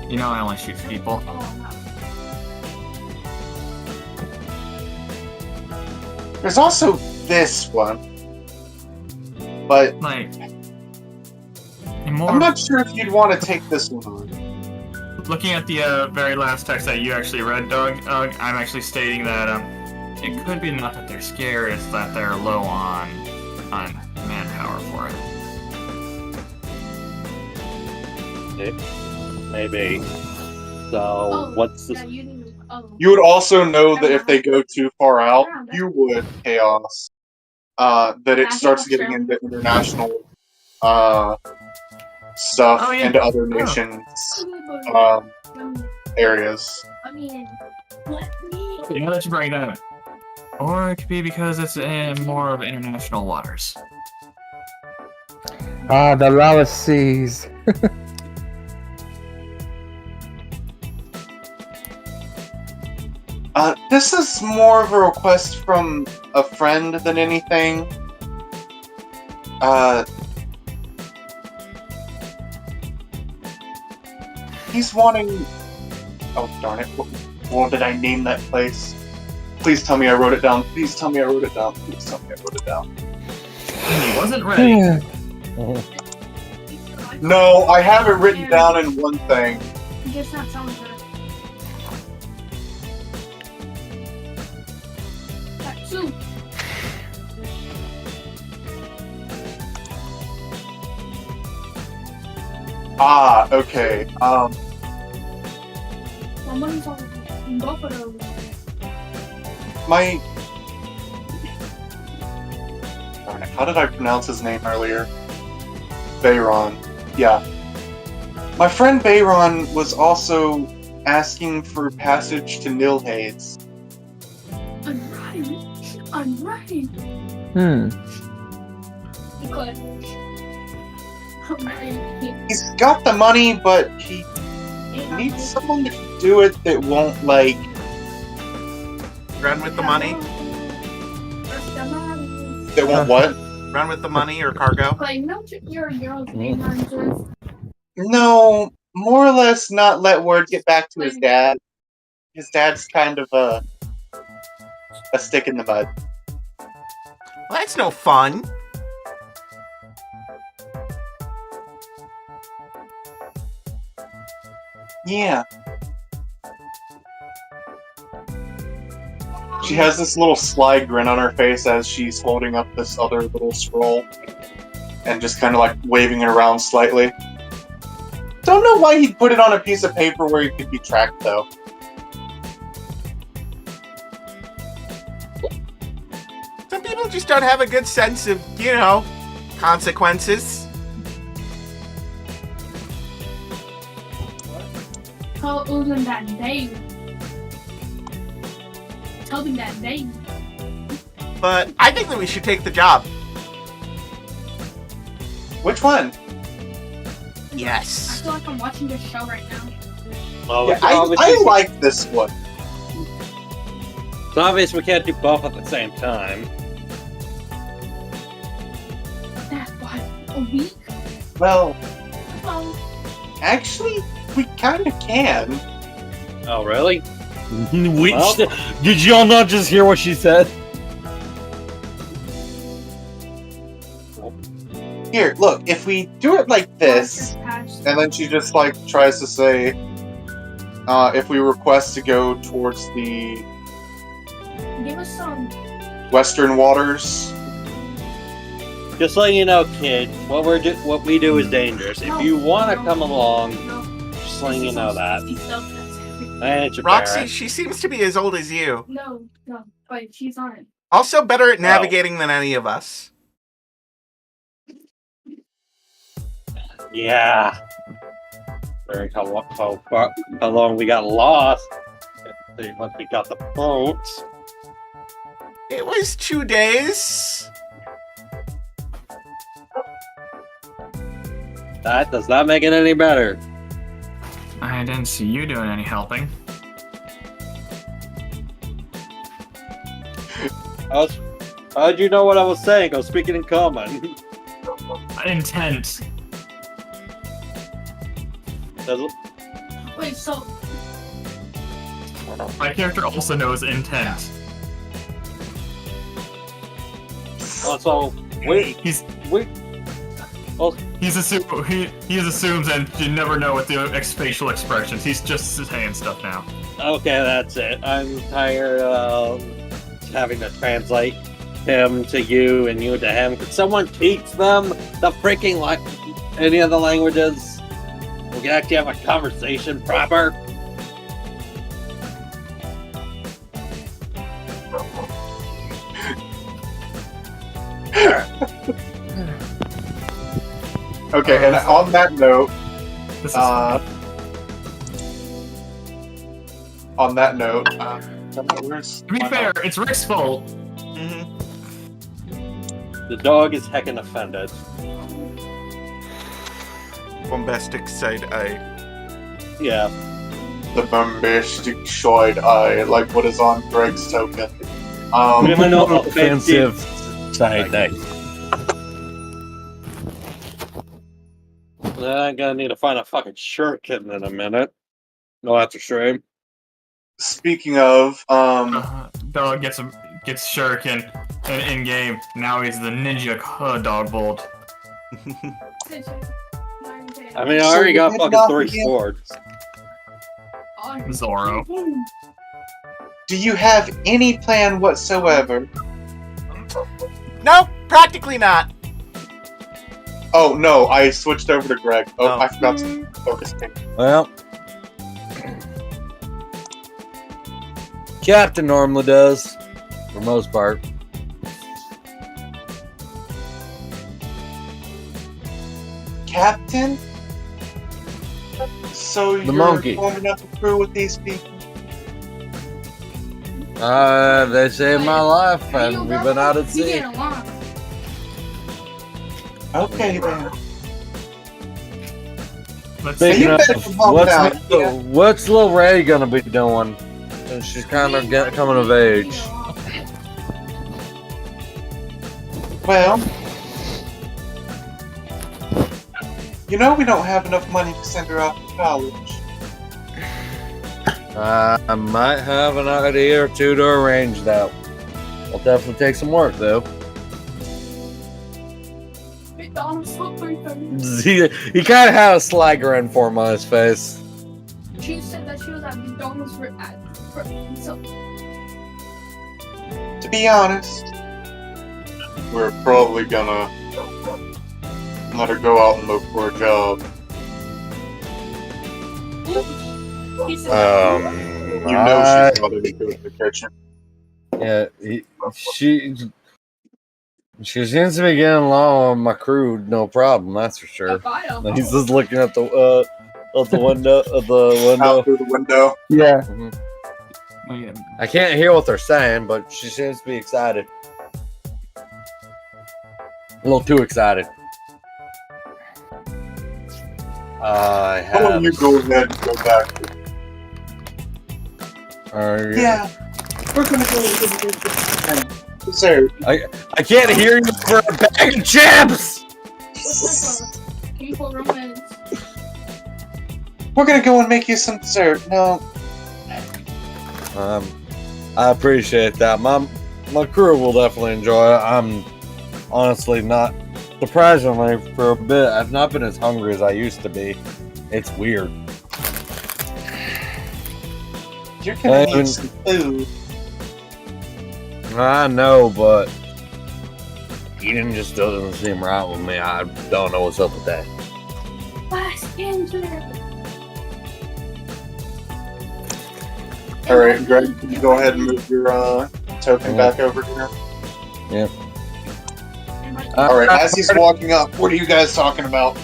You know I only shoot people. There's also this one, but Like, more I'm not sure if you'd want to take this one on. looking at the very last text that you actually read, Doug, I'm actually stating that it could be not that they're scared, it's that they're low on manpower for it. Maybe. So, what's this? You would also know that if they go too far out, you would, Chaos, that it starts getting into international stuff Oh, yeah. into other nations' areas. Now that you bring that up. Or it could be because it's in more of international waters. Ah, the lawless seas. This is more of a request from a friend than anything. He's wanting... Oh, darn it. What did I name that place? Please tell me I wrote it down. Please tell me I wrote it down. Please tell me I wrote it down. He wasn't ready. No, I have it written down in one thing. I guess that sounds good. Two. Ah, okay. Someone's on both of those. My... Darn it, how did I pronounce his name earlier? Bayron. Yeah. My friend Bayron was also asking for passage to Nilhades. I'm writing. Good. He's got the money, but he needs someone to do it that won't, like... Run with the money? That won't what? Run with the money or cargo? Like, no, you're name on No, more or less not let word get back to his dad. His dad's kind of a stick in the mud. Well, that's no fun. Yeah. She has this little sly grin on her face as she's holding up this other little scroll and just kind of like waving it around slightly. Don't know why he'd put it on a piece of paper where he could be tracked, though. Some people just don't have a good sense of, you know, consequences. Tell Ulan that name. Tell me that name. But I think that we should take the job. Which one? Yes. I feel like I'm watching this show right now. Well, Yeah, it's I obviously- like this one. It's obvious we can't do both at the same time. That what? A week? Well, Well, actually, we kind of can. Oh, really? Which, did y'all not just hear what she said? Here, look, if we do it like this, just patched. and then she just like tries to say, if we request to go towards the Give us some. western waters. Just letting you know, kid, what we do is dangerous. If you want to come along, No. just letting you know that. I ain't your Roxy, parent. she seems to be as old as you. No, but she's on it. Also better at navigating than any of us. Yeah. Very how long we got lost. Once we got the boat. It was 2 days. That does not make it any better. I didn't see you doing any helping. How'd you know what I was saying? I was speaking in common. Intent. Wait, so My character also knows intent. Also, we He's oh, he assumes, and you never know with the facial expressions. He's just saying stuff now. okay, that's it. I'm tired of having to translate him to you and you to him. Could someone teach them the freaking any of the languages? We can actually have a conversation proper. Okay, and on that note, This is on that note, where's to be fair, it's Rick's fault. Mhm. The dog is heckin' offended. Bombastic side eye. Yeah. the bombastic side eye, like what is on Greg's token? Criminal Offensive side day. I'm gonna need to find a fucking shirt kitten in a minute. No, that's a shame. Speaking of, Dog gets shuriken in game. Now he's the ninja dog bolt. I mean, I So already you got headed fucking off 3 again? swords. Zorro. do you have any plan whatsoever? No, practically not. Oh no, I switched over to Greg. Oh, Oh. I forgot to focus. Well, Captain normally does, for most part. Captain? So you're monkey. forming up a crew with these people? They saved my life, and we've been out at sea. Okay then. Let's Speaking you of, better come home now, yeah. what's Lil Ray gonna be doing? She's kind of coming of age. Well, you know we don't have enough money to send her off to college. I might have an idea or two to arrange that. It'll definitely take some work, though. He kind of had a sly grin for him on his face. She said that she was at McDonald's so To be honest, we're probably gonna let her go out and look for a job. he said, You know she's probably gonna go to the kitchen. Yeah, she seems to be getting along with my crew, no problem. That's for sure. He's just looking at the window. Out through the window. Yeah. Mhm. Yeah. I can't hear what they're saying, but she seems to be excited. A little too excited. How about you go ahead and go back Yeah. We're gonna go with dessert. I can't hear you for a bag of chips! Painful romance. We're gonna go and make you some dessert. No. I appreciate that. My crew will definitely enjoy it. I'm honestly not, surprisingly, for a bit, I've not been as hungry as I used to be. It's weird. You're gonna need some food. I know, but eating just doesn't seem right with me. I don't know what's up with that. Last answer. Alright, Greg, can you go ahead and move your token back over here? Yeah. Alright, as he's walking up, what are you guys talking about?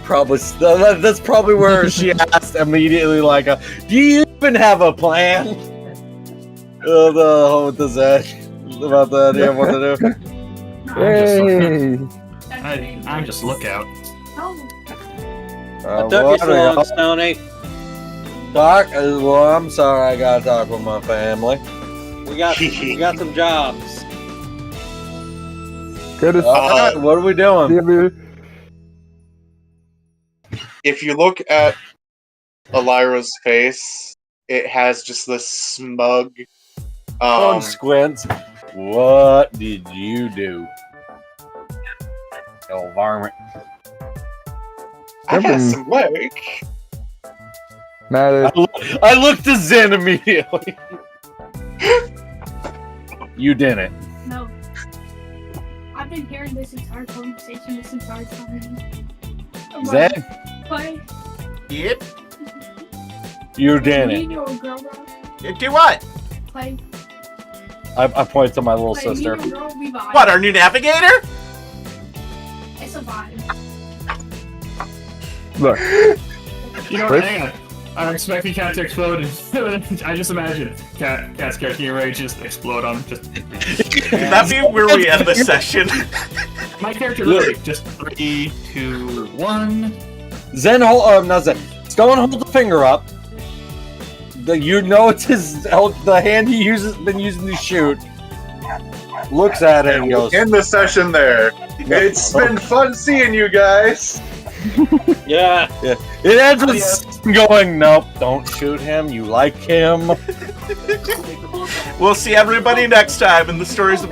Probably that's probably where she asked immediately, like, "Do you even have a plan?" What does that about the idea of what to do? Hey! I'm just lookout. What took you so long, Stoney? Doc, well, I'm sorry, I gotta talk with my family. We got some jobs. Good as Alright, what are we doing? If you look at Elira's face, it has just this smug. On Squints, what did you do? Oh, varmint. I got some work. Matter. I looked to Zen immediately. You didn't. No. I've been hearing this entire conversation this entire time. Zen? Play. Yep. You Me didn't. and your girl, bro. Do what? Play. I point to my little Play. sister. Me and your girl, we vibe. What, our new navigator? It's a vibe. Look. You know what? Hang on. I'm expecting Cat to explode. I just imagine Cat's character rage just explode on him. Just That'd be where we end the session. my character literally just 3, 2, 1. Zen, not Zen. Stone holds the finger up. You know it's the hand he been using to shoot. Looks at it and goes, End the session there. It's been fun seeing you guys. Yeah. It ends with going, nope, don't shoot him. You like him. We'll see everybody next time in the stories of